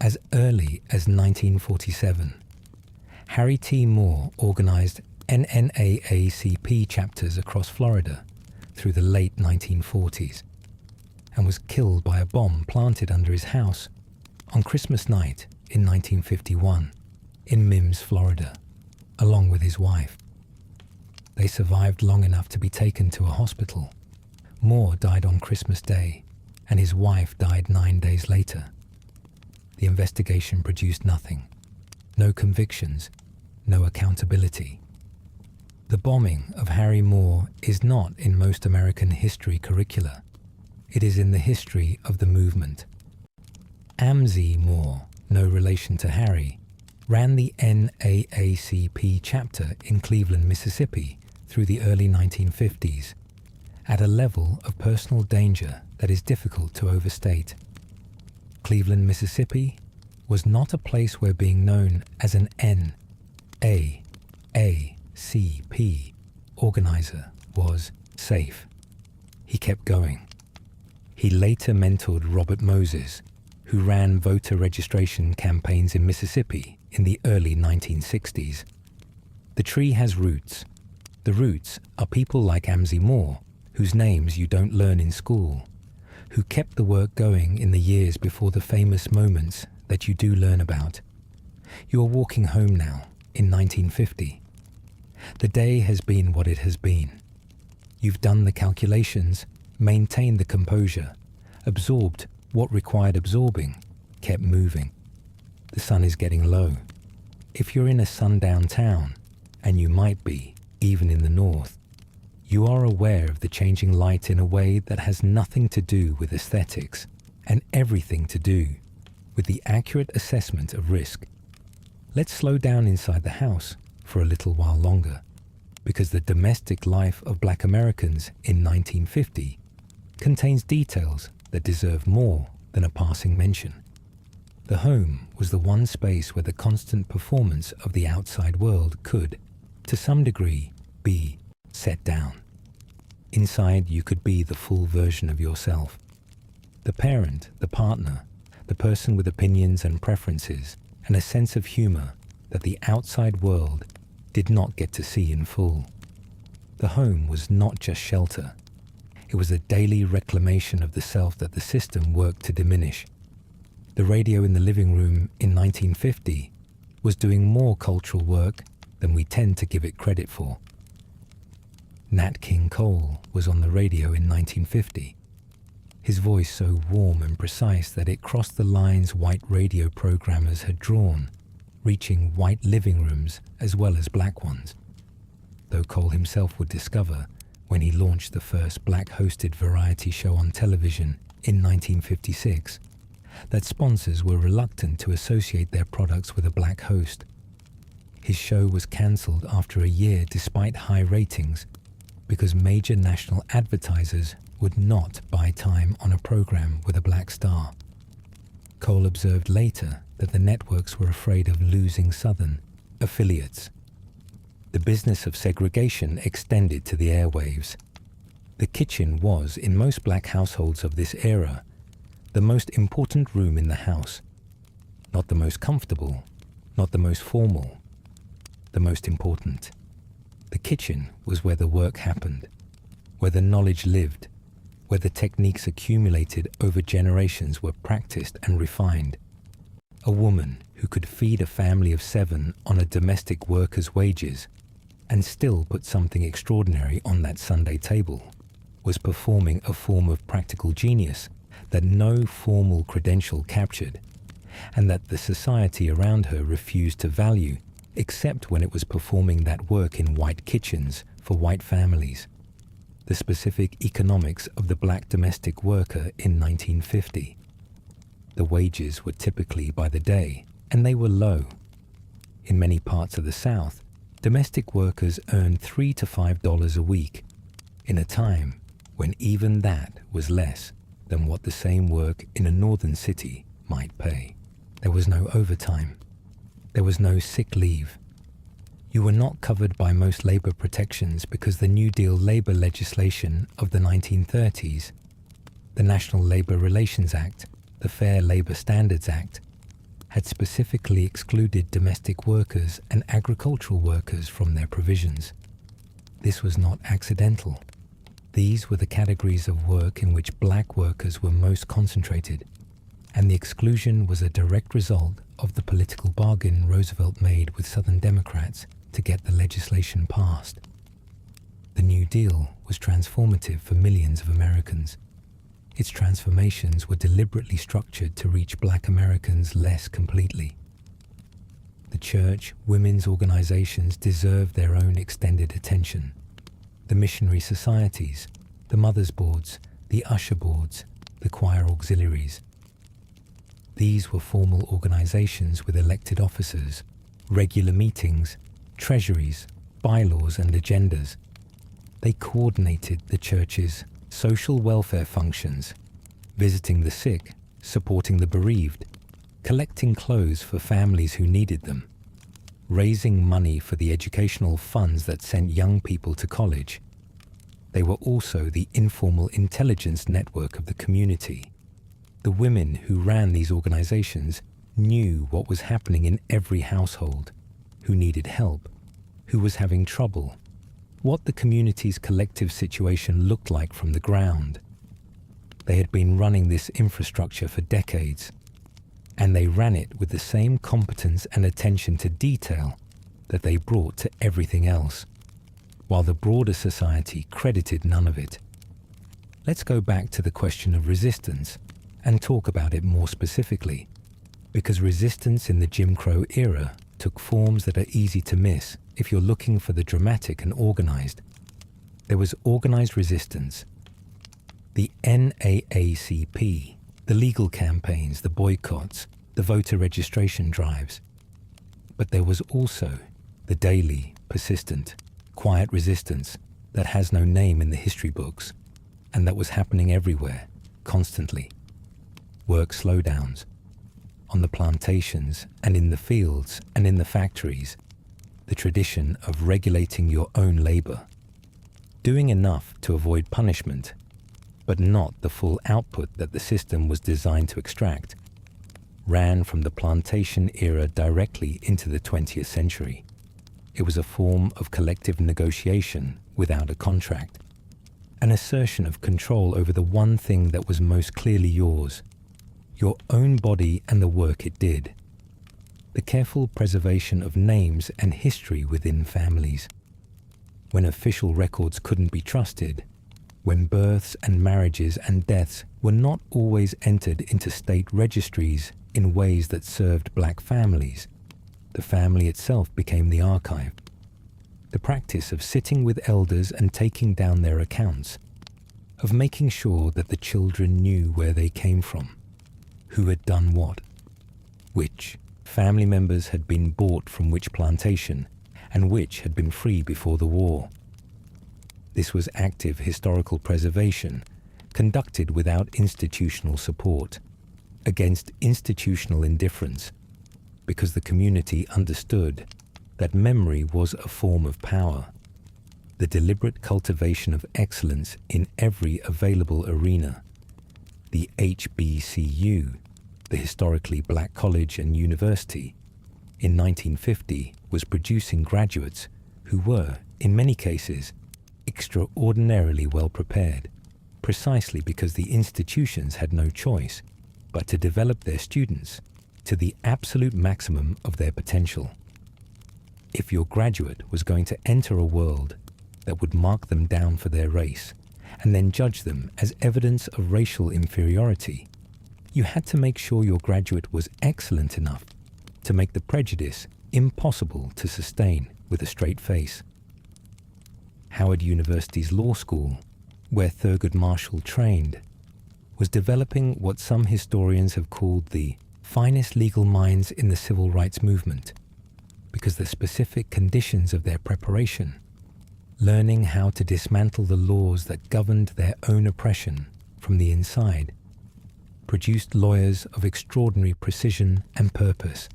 as early as 1947. Harry T. Moore organized NNAACP chapters across Florida through the late 1940s and was killed by a bomb planted under his house on Christmas night in 1951 in Mims, Florida, along with his wife. They survived long enough to be taken to a hospital. Moore died on Christmas Day, and his wife died 9 days later. The investigation produced nothing. No convictions, no accountability. The bombing of Harry Moore is not in most American history curricula. It is in the history of the movement. Amzie Moore, no relation to Harry, ran the NAACP chapter in Cleveland, Mississippi through the early 1950s, at a level of personal danger that is difficult to overstate. Cleveland, Mississippi was not a place where being known as an NAACP organizer was safe. He kept going. He later mentored Robert Moses, who ran voter registration campaigns in Mississippi in the early 1960s. The tree has roots. The roots are people like Amzie Moore, whose names you don't learn in school, who kept the work going in the years before the famous moments that you do learn about. You are walking home now, in 1950. The day has been what it has been. You've done the calculations, maintained the composure, absorbed what required absorbing, kept moving. The sun is getting low. If you're in a sundown town, and you might be, even in the north, you are aware of the changing light in a way that has nothing to do with aesthetics and everything to do with the accurate assessment of risk. Let's slow down inside the house for a little while longer, because the domestic life of Black Americans in 1950 contains details that deserve more than a passing mention. The home was the one space where the constant performance of the outside world could, to some degree, be set down. Inside, you could be the full version of yourself. The parent, the partner, the person with opinions and preferences, and a sense of humor that the outside world did not get to see in full. The home was not just shelter. It was a daily reclamation of the self that the system worked to diminish. The radio in the living room in 1950 was doing more cultural work than we tend to give it credit for. Nat King Cole was on the radio in 1950. His voice so warm and precise that it crossed the lines white radio programmers had drawn, reaching white living rooms as well as black ones. Though Cole himself would discover, when he launched the first black-hosted variety show on television in 1956, that sponsors were reluctant to associate their products with a black host. His show was cancelled after a year despite high ratings, because major national advertisers would not buy time on a program with a black star. Cole observed later that the networks were afraid of losing Southern affiliates. The business of segregation extended to the airwaves. The kitchen was, in most black households of this era, the most important room in the house. Not the most comfortable, not the most formal, the most important. The kitchen was where the work happened, where the knowledge lived, where the techniques accumulated over generations were practiced and refined. A woman who could feed a family of 7 on a domestic worker's wages and still put something extraordinary on that Sunday table was performing a form of practical genius that no formal credential captured, and that the society around her refused to value except when it was performing that work in white kitchens for white families. The specific economics of the black domestic worker in 1950. The wages were typically by the day, and they were low. In many parts of the South, domestic workers earned $3 to $5 a week, in a time when even that was less than what the same work in a northern city might pay. There was no overtime. There was no sick leave. You were not covered by most labor protections because the New Deal labor legislation of the 1930s, the National Labor Relations Act, the Fair Labor Standards Act, had specifically excluded domestic workers and agricultural workers from their provisions. This was not accidental. These were the categories of work in which black workers were most concentrated, and the exclusion was a direct result of the political bargain Roosevelt made with Southern Democrats to get the legislation passed. The New Deal was transformative for millions of Americans. Its transformations were deliberately structured to reach black Americans less completely. The church, women's organizations deserved their own extended attention. The missionary societies, the mothers' boards, the usher boards, the choir auxiliaries. These were formal organizations with elected officers, regular meetings, treasuries, bylaws and agendas. They coordinated the church's social welfare functions, visiting the sick, supporting the bereaved, collecting clothes for families who needed them, raising money for the educational funds that sent young people to college, they were also the informal intelligence network of the community. The women who ran these organizations knew what was happening in every household, who needed help, who was having trouble, what the community's collective situation looked like from the ground. They had been running this infrastructure for decades, and they ran it with the same competence and attention to detail that they brought to everything else, while the broader society credited none of it. Let's go back to the question of resistance and talk about it more specifically, because resistance in the Jim Crow era took forms that are easy to miss if you're looking for the dramatic and organized. There was organized resistance, the NAACP, the legal campaigns, the boycotts, the voter registration drives. But there was also the daily, persistent, quiet resistance that has no name in the history books, and that was happening everywhere, constantly. Work slowdowns, on the plantations and in the fields and in the factories, the tradition of regulating your own labor, doing enough to avoid punishment, but not the full output that the system was designed to extract, ran from the plantation era directly into the 20th century. It was a form of collective negotiation without a contract, an assertion of control over the one thing that was most clearly yours, your own body and the work it did. The careful preservation of names and history within families. When official records couldn't be trusted, when births and marriages and deaths were not always entered into state registries in ways that served black families, the family itself became the archive. The practice of sitting with elders and taking down their accounts, of making sure that the children knew where they came from, who had done what, which family members had been bought from which plantation, and which had been free before the war. This was active historical preservation, conducted without institutional support, against institutional indifference, because the community understood that memory was a form of power, the deliberate cultivation of excellence in every available arena. The HBCU, the historically black college and university, in 1950 was producing graduates who were, in many cases, extraordinarily well prepared, precisely because the institutions had no choice but to develop their students to the absolute maximum of their potential. If your graduate was going to enter a world that would mark them down for their race and then judge them as evidence of racial inferiority, you had to make sure your graduate was excellent enough to make the prejudice impossible to sustain with a straight face. Howard University's law school, where Thurgood Marshall trained, was developing what some historians have called the finest legal minds in the civil rights movement, because the specific conditions of their preparation, learning how to dismantle the laws that governed their own oppression from the inside, produced lawyers of extraordinary precision and purpose.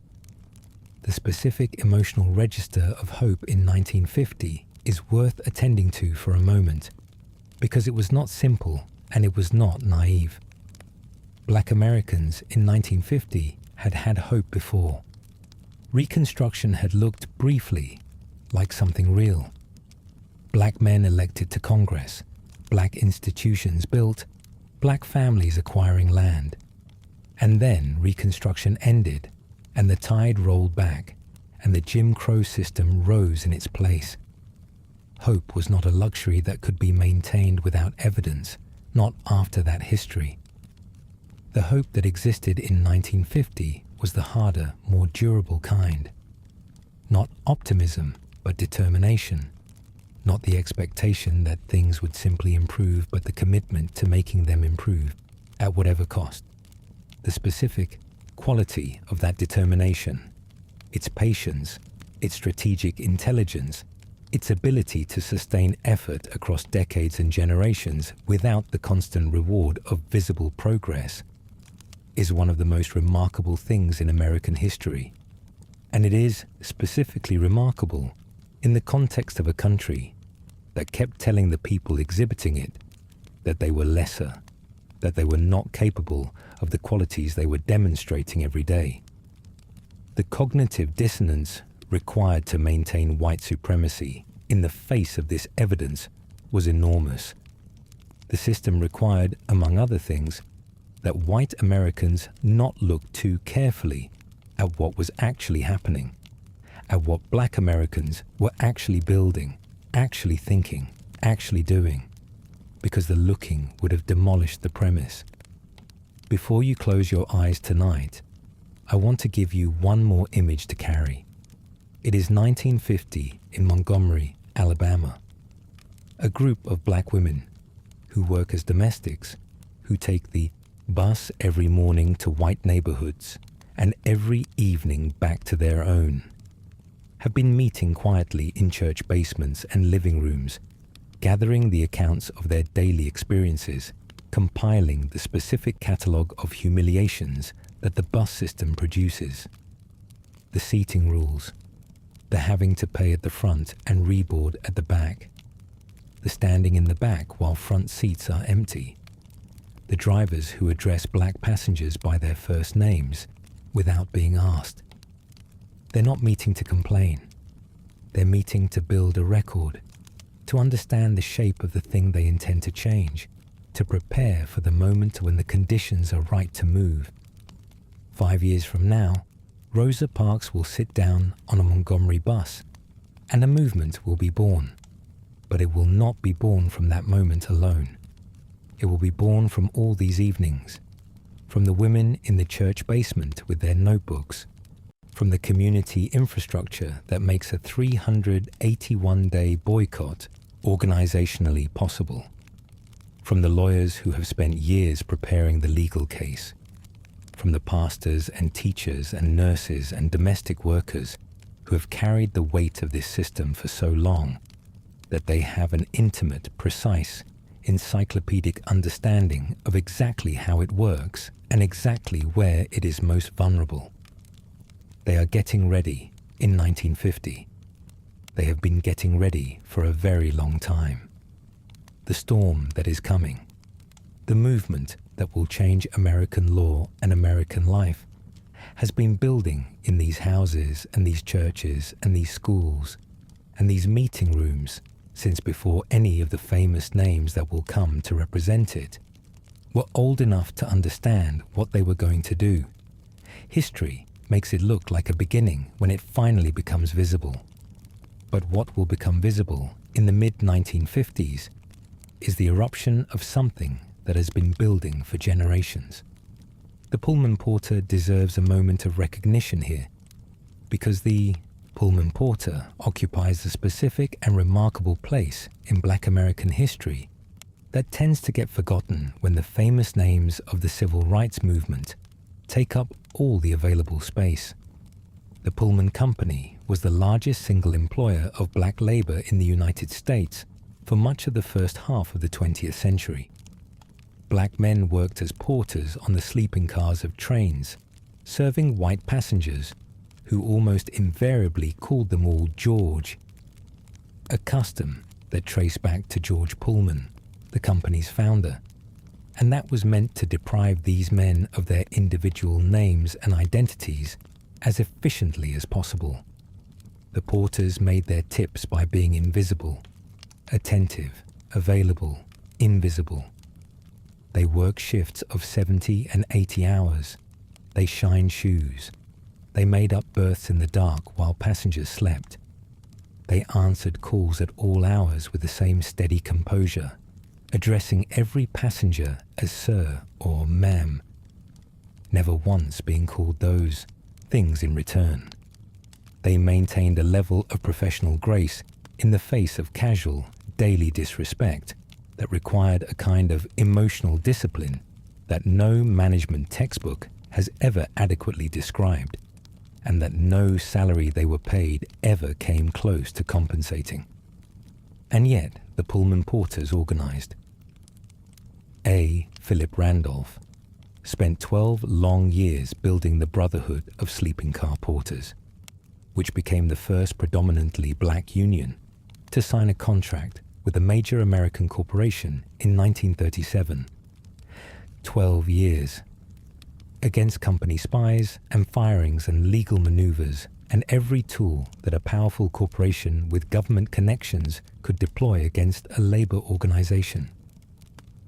The specific emotional register of hope in 1950 is worth attending to for a moment, because it was not simple and it was not naive. Black Americans in 1950 had had hope before. Reconstruction had looked briefly like something real. Black men elected to Congress, black institutions built, black families acquiring land. And then Reconstruction ended, and the tide rolled back, and the Jim Crow system rose in its place. Hope was not a luxury that could be maintained without evidence, not after that history. The hope that existed in 1950 was the harder, more durable kind. Not optimism, but determination. Not the expectation that things would simply improve, but the commitment to making them improve, at whatever cost. The specific quality of that determination, its patience, its strategic intelligence, its ability to sustain effort across decades and generations without the constant reward of visible progress, is one of the most remarkable things in American history. And it is specifically remarkable in the context of a country that kept telling the people exhibiting it that they were lesser, that they were not capable of the qualities they were demonstrating every day. The cognitive dissonance required to maintain white supremacy in the face of this evidence was enormous. The system required, among other things, that white Americans not look too carefully at what was actually happening, at what black Americans were actually building, actually thinking, actually doing, because the looking would have demolished the premise. Before you close your eyes tonight, I want to give you one more image to carry. It is 1950 in Montgomery, Alabama. A group of black women who work as domestics, who take the bus every morning to white neighborhoods and every evening back to their own, have been meeting quietly in church basements and living rooms, gathering the accounts of their daily experiences, compiling the specific catalogue of humiliations that the bus system produces. The seating rules, the having to pay at the front and reboard at the back, the standing in the back while front seats are empty, the drivers who address black passengers by their first names without being asked. They're not meeting to complain. They're meeting to build a record, to understand the shape of the thing they intend to change, to prepare for the moment when the conditions are right to move. 5 years from now, Rosa Parks will sit down on a Montgomery bus, and a movement will be born. But it will not be born from that moment alone. It will be born from all these evenings, from the women in the church basement with their notebooks, from the community infrastructure that makes a 381-day boycott organizationally possible, from the lawyers who have spent years preparing the legal case, from the pastors and teachers and nurses and domestic workers who have carried the weight of this system for so long that they have an intimate, precise, encyclopedic understanding of exactly how it works and exactly where it is most vulnerable. They are getting ready in 1950. They have been getting ready for a very long time. The storm that is coming, the movement that will change American law and American life, has been building in these houses and these churches and these schools and these meeting rooms since before any of the famous names that will come to represent it were old enough to understand what they were going to do. History makes it look like a beginning when it finally becomes visible. But what will become visible in the mid-1950s is the eruption of something that has been building for generations. The Pullman Porter deserves a moment of recognition here, because the Pullman Porter occupies a specific and remarkable place in Black American history that tends to get forgotten when the famous names of the civil rights movement take up all the available space. The Pullman Company was the largest single employer of black labor in the United States for much of the first half of the 20th century. Black men worked as porters on the sleeping cars of trains, serving white passengers who almost invariably called them all George, a custom that traced back to George Pullman, the company's founder, and that was meant to deprive these men of their individual names and identities as efficiently as possible. The porters made their tips by being invisible, attentive, available, invisible. They work shifts of 70 and 80 hours. They shined shoes. They made up berths in the dark while passengers slept. They answered calls at all hours with the same steady composure, addressing every passenger as sir or ma'am, never once being called those things in return. They maintained a level of professional grace in the face of casual, daily disrespect that required a kind of emotional discipline that no management textbook has ever adequately described, and that no salary they were paid ever came close to compensating. And yet the Pullman Porters organized. A. Philip Randolph spent 12 long years building the Brotherhood of Sleeping Car Porters, which became the first predominantly black union to sign a contract with a major American corporation in 1937. 12 years. Against company spies and firings and legal maneuvers and every tool that a powerful corporation with government connections could deploy against a labor organization.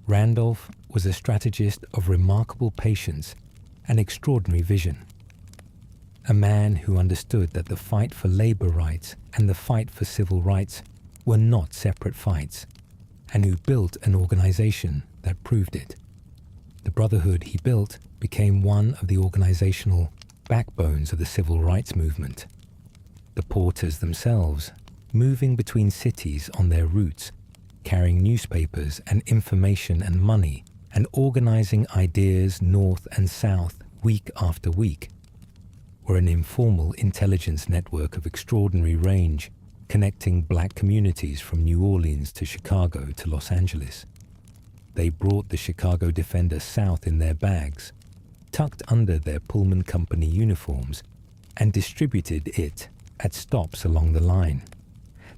Randolph was a strategist of remarkable patience and extraordinary vision. A man who understood that the fight for labor rights and the fight for civil rights were not separate fights, and who built an organization that proved it. The brotherhood he built became one of the organizational backbones of the civil rights movement. The porters themselves, moving between cities on their routes, carrying newspapers and information and money, and organizing ideas north and south week after week, were an informal intelligence network of extraordinary range, connecting black communities from New Orleans to Chicago to Los Angeles. They brought the Chicago Defender south in their bags, tucked under their Pullman Company uniforms, and distributed it at stops along the line.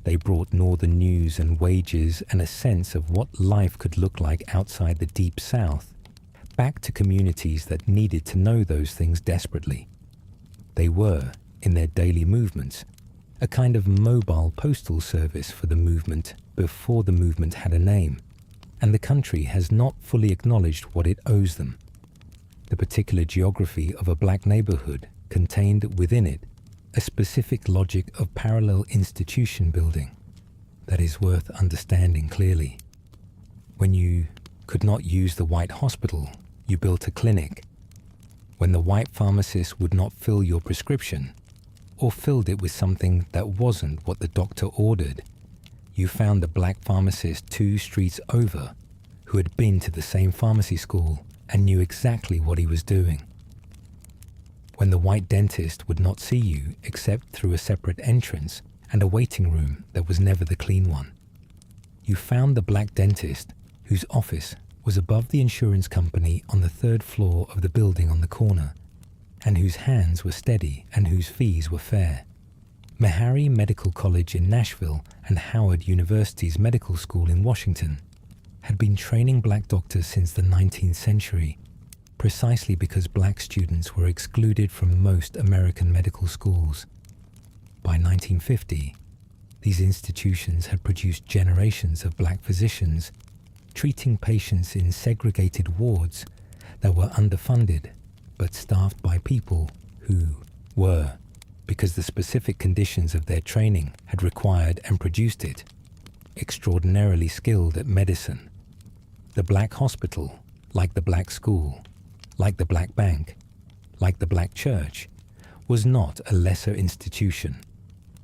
They brought northern news and wages and a sense of what life could look like outside the Deep South, back to communities that needed to know those things desperately. They were, in their daily movements, a kind of mobile postal service for the movement before the movement had a name, and the country has not fully acknowledged what it owes them. The particular geography of a black neighborhood contained within it a specific logic of parallel institution building that is worth understanding clearly. When you could not use the white hospital, you built a clinic. When the white pharmacist would not fill your prescription, or filled it with something that wasn't what the doctor ordered, you found a black pharmacist 2 streets over who had been to the same pharmacy school and knew exactly what he was doing. When the white dentist would not see you except through a separate entrance and a waiting room that was never the clean one, you found the black dentist whose office was above the insurance company on the 3rd floor of the building on the corner, and whose hands were steady and whose fees were fair. Meharry Medical College in Nashville and Howard University's Medical School in Washington had been training black doctors since the 19th century, precisely because black students were excluded from most American medical schools. By 1950, these institutions had produced generations of black physicians treating patients in segregated wards that were underfunded but staffed by people who were, because the specific conditions of their training had required and produced it, extraordinarily skilled at medicine. The black hospital, like the black school, like the black bank, like the black church, was not a lesser institution.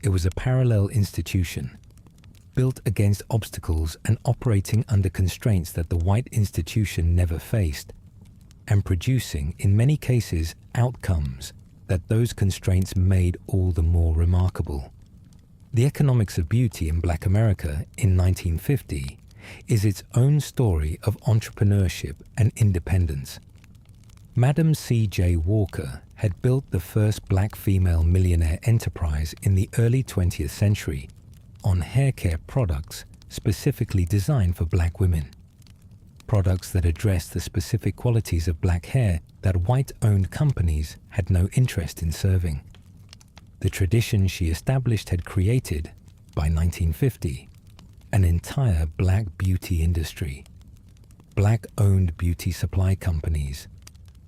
It was a parallel institution, built against obstacles and operating under constraints that the white institution never faced, and producing, in many cases, outcomes that those constraints made all the more remarkable. The economics of beauty in Black America in 1950 is its own story of entrepreneurship and independence. Madam C.J. Walker had built the first black female millionaire enterprise in the early 20th century on hair care products specifically designed for black women. Products that addressed the specific qualities of black hair that white-owned companies had no interest in serving. The tradition she established had created, by 1950, an entire black beauty industry. Black-owned beauty supply companies,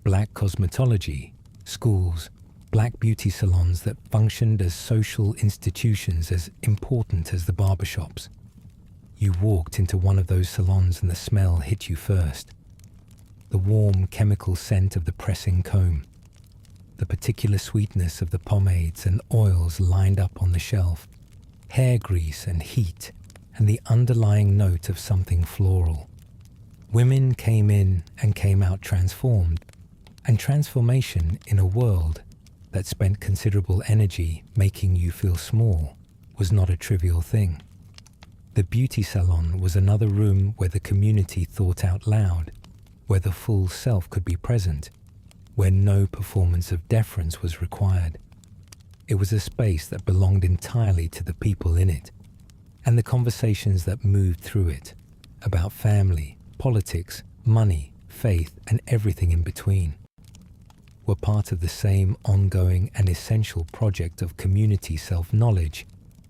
black cosmetology, schools, black beauty salons that functioned as social institutions as important as the barbershops. You walked into one of those salons and the smell hit you first. The warm chemical scent of the pressing comb, the particular sweetness of the pomades and oils lined up on the shelf, hair grease and heat, and the underlying note of something floral. Women came in and came out transformed, and transformation in a world that spent considerable energy making you feel small was not a trivial thing. The beauty salon was another room where the community thought out loud, where the full self could be present, where no performance of deference was required. It was a space that belonged entirely to the people in it. and the conversations that moved through it about family, politics, money, faith, and everything in between were part of the same ongoing and essential project of community self-knowledge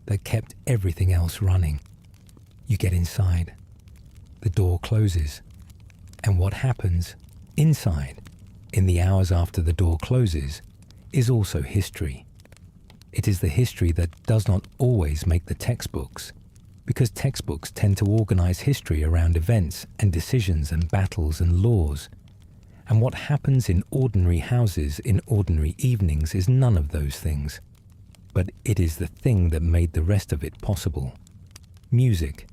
that kept everything else running. You get inside, the door closes, and what happens inside, in the hours after the door closes, is also history. It is the history that does not always make the textbooks, because textbooks tend to organize history around events and decisions and battles and laws. And what happens in ordinary houses in ordinary evenings is none of those things. But it is the thing that made the rest of it possible. Music.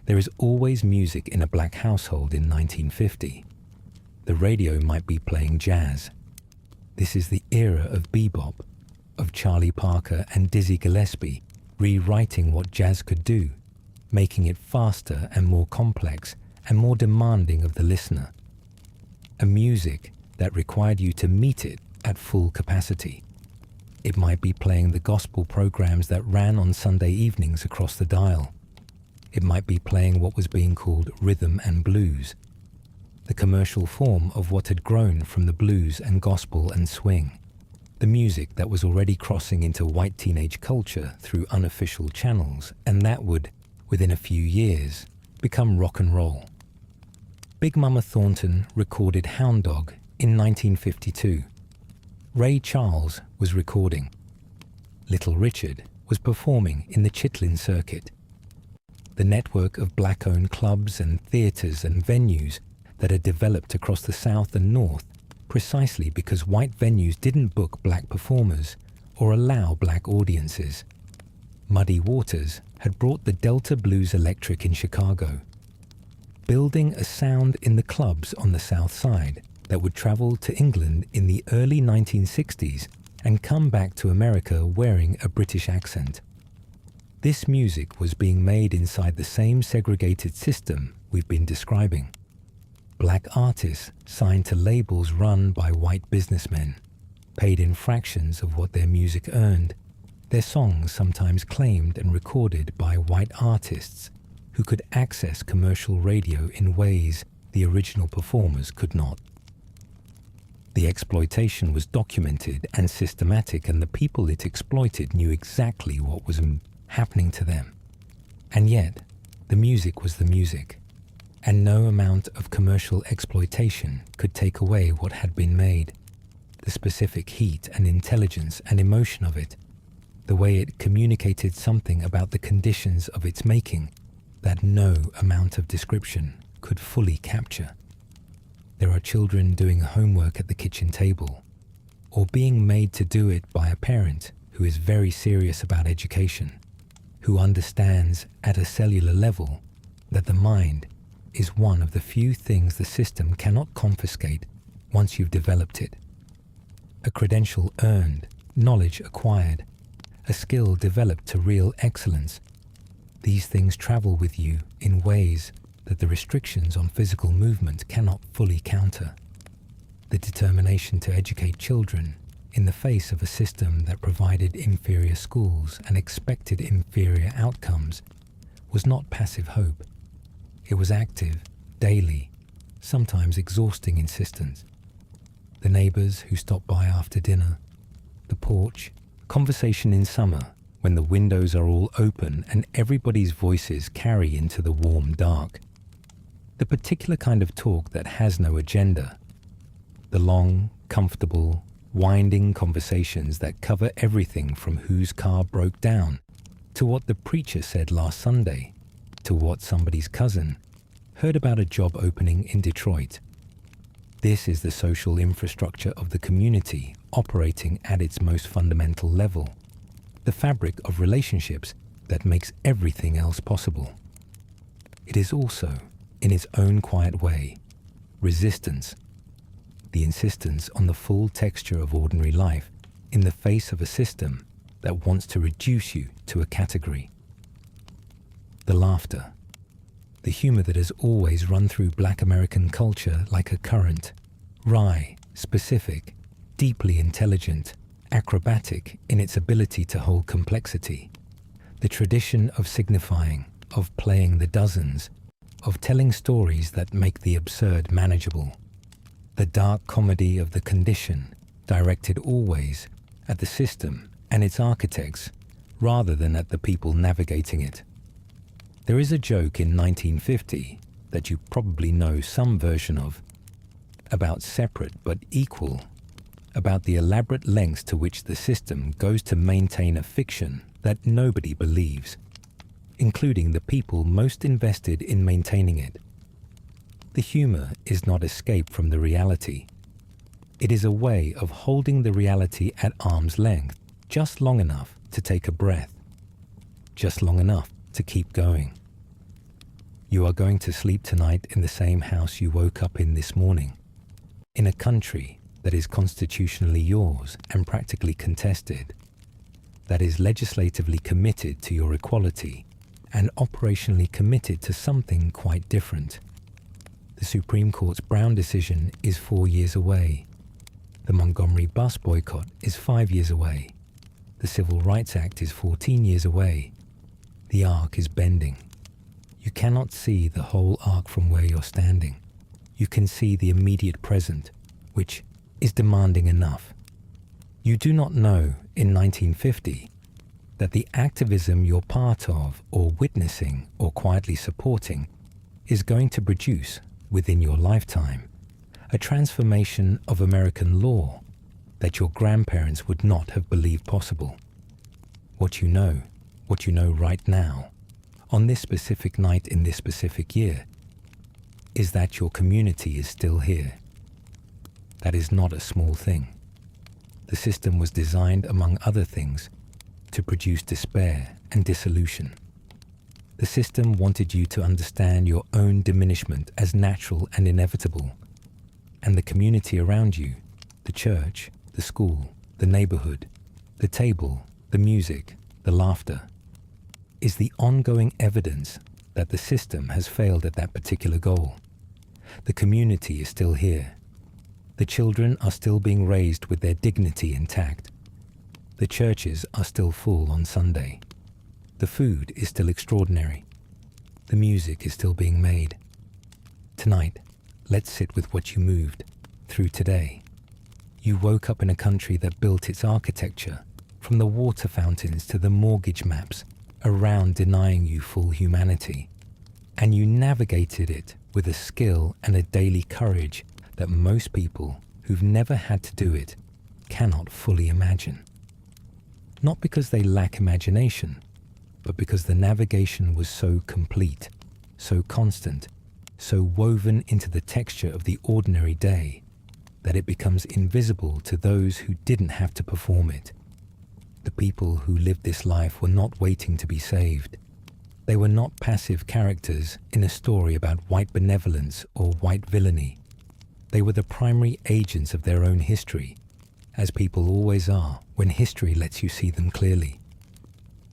There is always music in a black household in 1950. The radio might be playing jazz. This is the era of bebop, of Charlie Parker and Dizzy Gillespie rewriting what jazz could do, making it faster and more complex and more demanding of the listener. A music that required you to meet it at full capacity. It might be playing the gospel programs that ran on Sunday evenings across the dial. It might be playing what was being called rhythm and blues, the commercial form of what had grown from the blues and gospel and swing. The music that was already crossing into white teenage culture through unofficial channels, and that would, within a few years, become rock and roll. Big Mama Thornton recorded Hound Dog in 1952. Ray Charles was recording. Little Richard was performing in the Chitlin Circuit. The network of black-owned clubs and theatres and venues that had developed across the South and North precisely because white venues didn't book black performers or allow black audiences. Muddy Waters had brought the Delta Blues Electric in Chicago, building a sound in the clubs on the South Side that would travel to England in the early 1960s and come back to America wearing a British accent. This music was being made inside the same segregated system we've been describing. Black artists signed to labels run by white businessmen, paid in fractions of what their music earned, their songs sometimes claimed and recorded by white artists who could access commercial radio in ways the original performers could not. The exploitation was documented and systematic, and the people it exploited knew exactly what was happening to them. And yet, the music was the music. And no amount of commercial exploitation could take away what had been made, the specific heat and intelligence and emotion of it, the way it communicated something about the conditions of its making that no amount of description could fully capture. There are children doing homework at the kitchen table, or being made to do it by a parent who is very serious about education, who understands at a cellular level that the mind is one of the few things the system cannot confiscate once you've developed it. A credential earned, knowledge acquired, a skill developed to real excellence. These things travel with you in ways that the restrictions on physical movement cannot fully counter. The determination to educate children in the face of a system that provided inferior schools and expected inferior outcomes was not passive hope. It was active, daily, sometimes exhausting insistence. The neighbors who stopped by after dinner, the porch, conversation in summer when the windows are all open and everybody's voices carry into the warm dark. The particular kind of talk that has no agenda. The long, comfortable, winding conversations that cover everything from whose car broke down to what the preacher said last Sunday, to what somebody's cousin heard about a job opening in Detroit. This is the social infrastructure of the community operating at its most fundamental level, the fabric of relationships that makes everything else possible. It is also, in its own quiet way, resistance, the insistence on the full texture of ordinary life in the face of a system that wants to reduce you to a category. The laughter, the humor that has always run through Black American culture like a current, wry, specific, deeply intelligent, acrobatic in its ability to hold complexity. The The tradition of signifying, of playing the dozens, of telling stories that make the absurd manageable. The dark comedy of the condition, directed always at the system and its architects, rather than at the people navigating it. There is a joke in 1950 that you probably know some version of, about separate but equal, about the elaborate lengths to which the system goes to maintain a fiction that nobody believes, including the people most invested in maintaining it. The humor is not escape from the reality. It is a way of holding the reality at arm's length, just long enough to take a breath, just long enough to keep going. You are going to sleep tonight in the same house you woke up in this morning, in a country that is constitutionally yours and practically contested, that is legislatively committed to your equality and operationally committed to something quite different. The Supreme Court's Brown decision is 4 years away. The Montgomery bus boycott is 5 years away. The Civil Rights Act is 14 years away. The arc is bending. You cannot see the whole arc from where you're standing. You can see the immediate present, which is demanding enough. You do not know in 1950 that the activism you're part of or witnessing or quietly supporting is going to produce, within your lifetime, a transformation of American law that your grandparents would not have believed possible. What you know right now, on this specific night in this specific year, is that your community is still here. That is not a small thing. The system was designed, among other things, to produce despair and dissolution. The system wanted you to understand your own diminishment as natural and inevitable, and the community around you, the church, the school, the neighborhood, the table, the music, the laughter, is the ongoing evidence that the system has failed at that particular goal. The community is still here. The children are still being raised with their dignity intact. The churches are still full on Sunday. The food is still extraordinary. The music is still being made. Tonight, let's sit with what you moved through today. You woke up in a country that built its architecture, from the water fountains to the mortgage maps, around denying you full humanity. And you navigated it with a skill and a daily courage that most people who've never had to do it cannot fully imagine. Not because they lack imagination, but because the navigation was so complete, so constant, so woven into the texture of the ordinary day, that it becomes invisible to those who didn't have to perform it. The people who lived this life were not waiting to be saved. They were not passive characters in a story about white benevolence or white villainy. They were the primary agents of their own history, as people always are when history lets you see them clearly.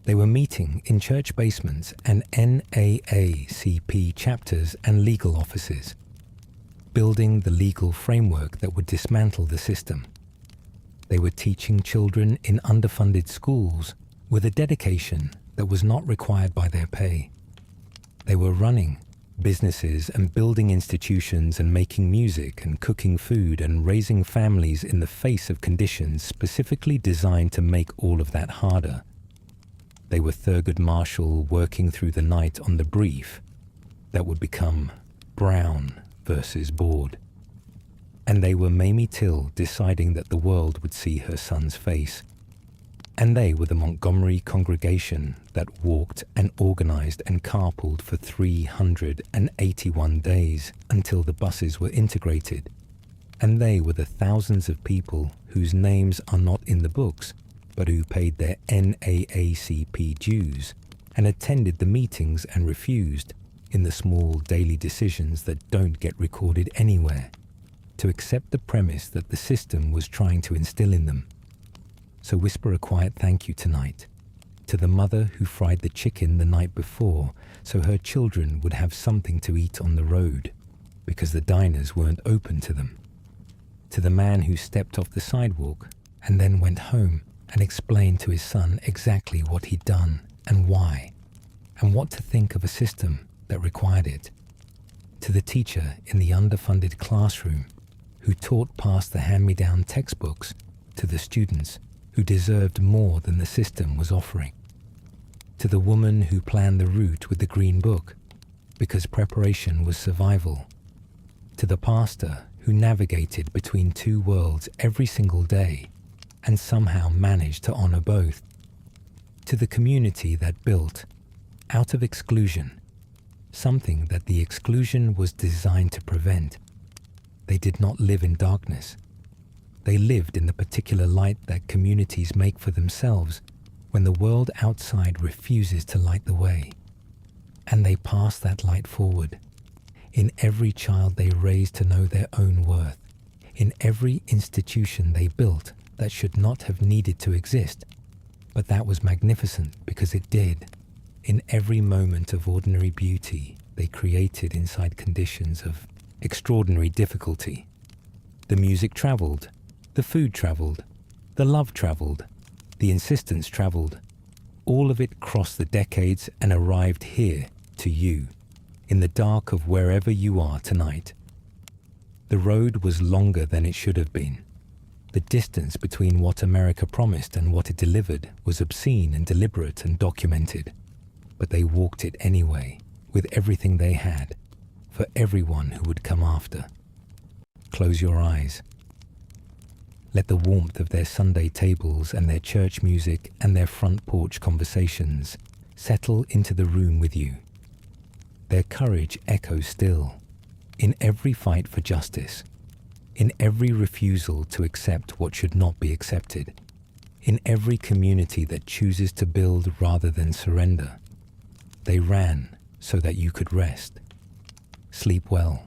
They were meeting in church basements and NAACP chapters and legal offices, building the legal framework that would dismantle the system. They were teaching children in underfunded schools with a dedication that was not required by their pay. They were running businesses and building institutions and making music and cooking food and raising families in the face of conditions specifically designed to make all of that harder. They were Thurgood Marshall working through the night on the brief that would become Brown versus Board. And they were Mamie Till deciding that the world would see her son's face. And they were the Montgomery congregation that walked and organized and carpooled for 381 days until the buses were integrated. And they were the thousands of people whose names are not in the books, but who paid their NAACP dues and attended the meetings and refused, in the small daily decisions that don't get recorded anywhere, to accept the premise that the system was trying to instill in them. So whisper a quiet thank you tonight to the mother who fried the chicken the night before so her children would have something to eat on the road because the diners weren't open to them. To the man who stepped off the sidewalk and then went home and explained to his son exactly what he'd done and why, and what to think of a system that required it. To the teacher in the underfunded classroom who taught past the hand-me-down textbooks to the students who deserved more than the system was offering. To the woman who planned the route with the green book because preparation was survival. To the pastor who navigated between two worlds every single day and somehow managed to honor both. To the community that built, out of exclusion, something that the exclusion was designed to prevent. They did not live in darkness. They lived in the particular light that communities make for themselves when the world outside refuses to light the way. And they pass that light forward. In every child they raised to know their own worth. In every institution they built that should not have needed to exist, but that was magnificent because it did. In every moment of ordinary beauty they created inside conditions of extraordinary difficulty. The music traveled, the food traveled, the love traveled, the insistence traveled. All of it crossed the decades and arrived here to you, in the dark of wherever you are tonight. The road was longer than it should have been. The distance between what America promised and what it delivered was obscene and deliberate and documented. But they walked it anyway, with everything they had, for everyone who would come after. Close your eyes. Let the warmth of their Sunday tables and their church music and their front porch conversations settle into the room with you. Their courage echoes still, in every fight for justice, in every refusal to accept what should not be accepted, in every community that chooses to build rather than surrender. They ran so that you could rest. Sleep well.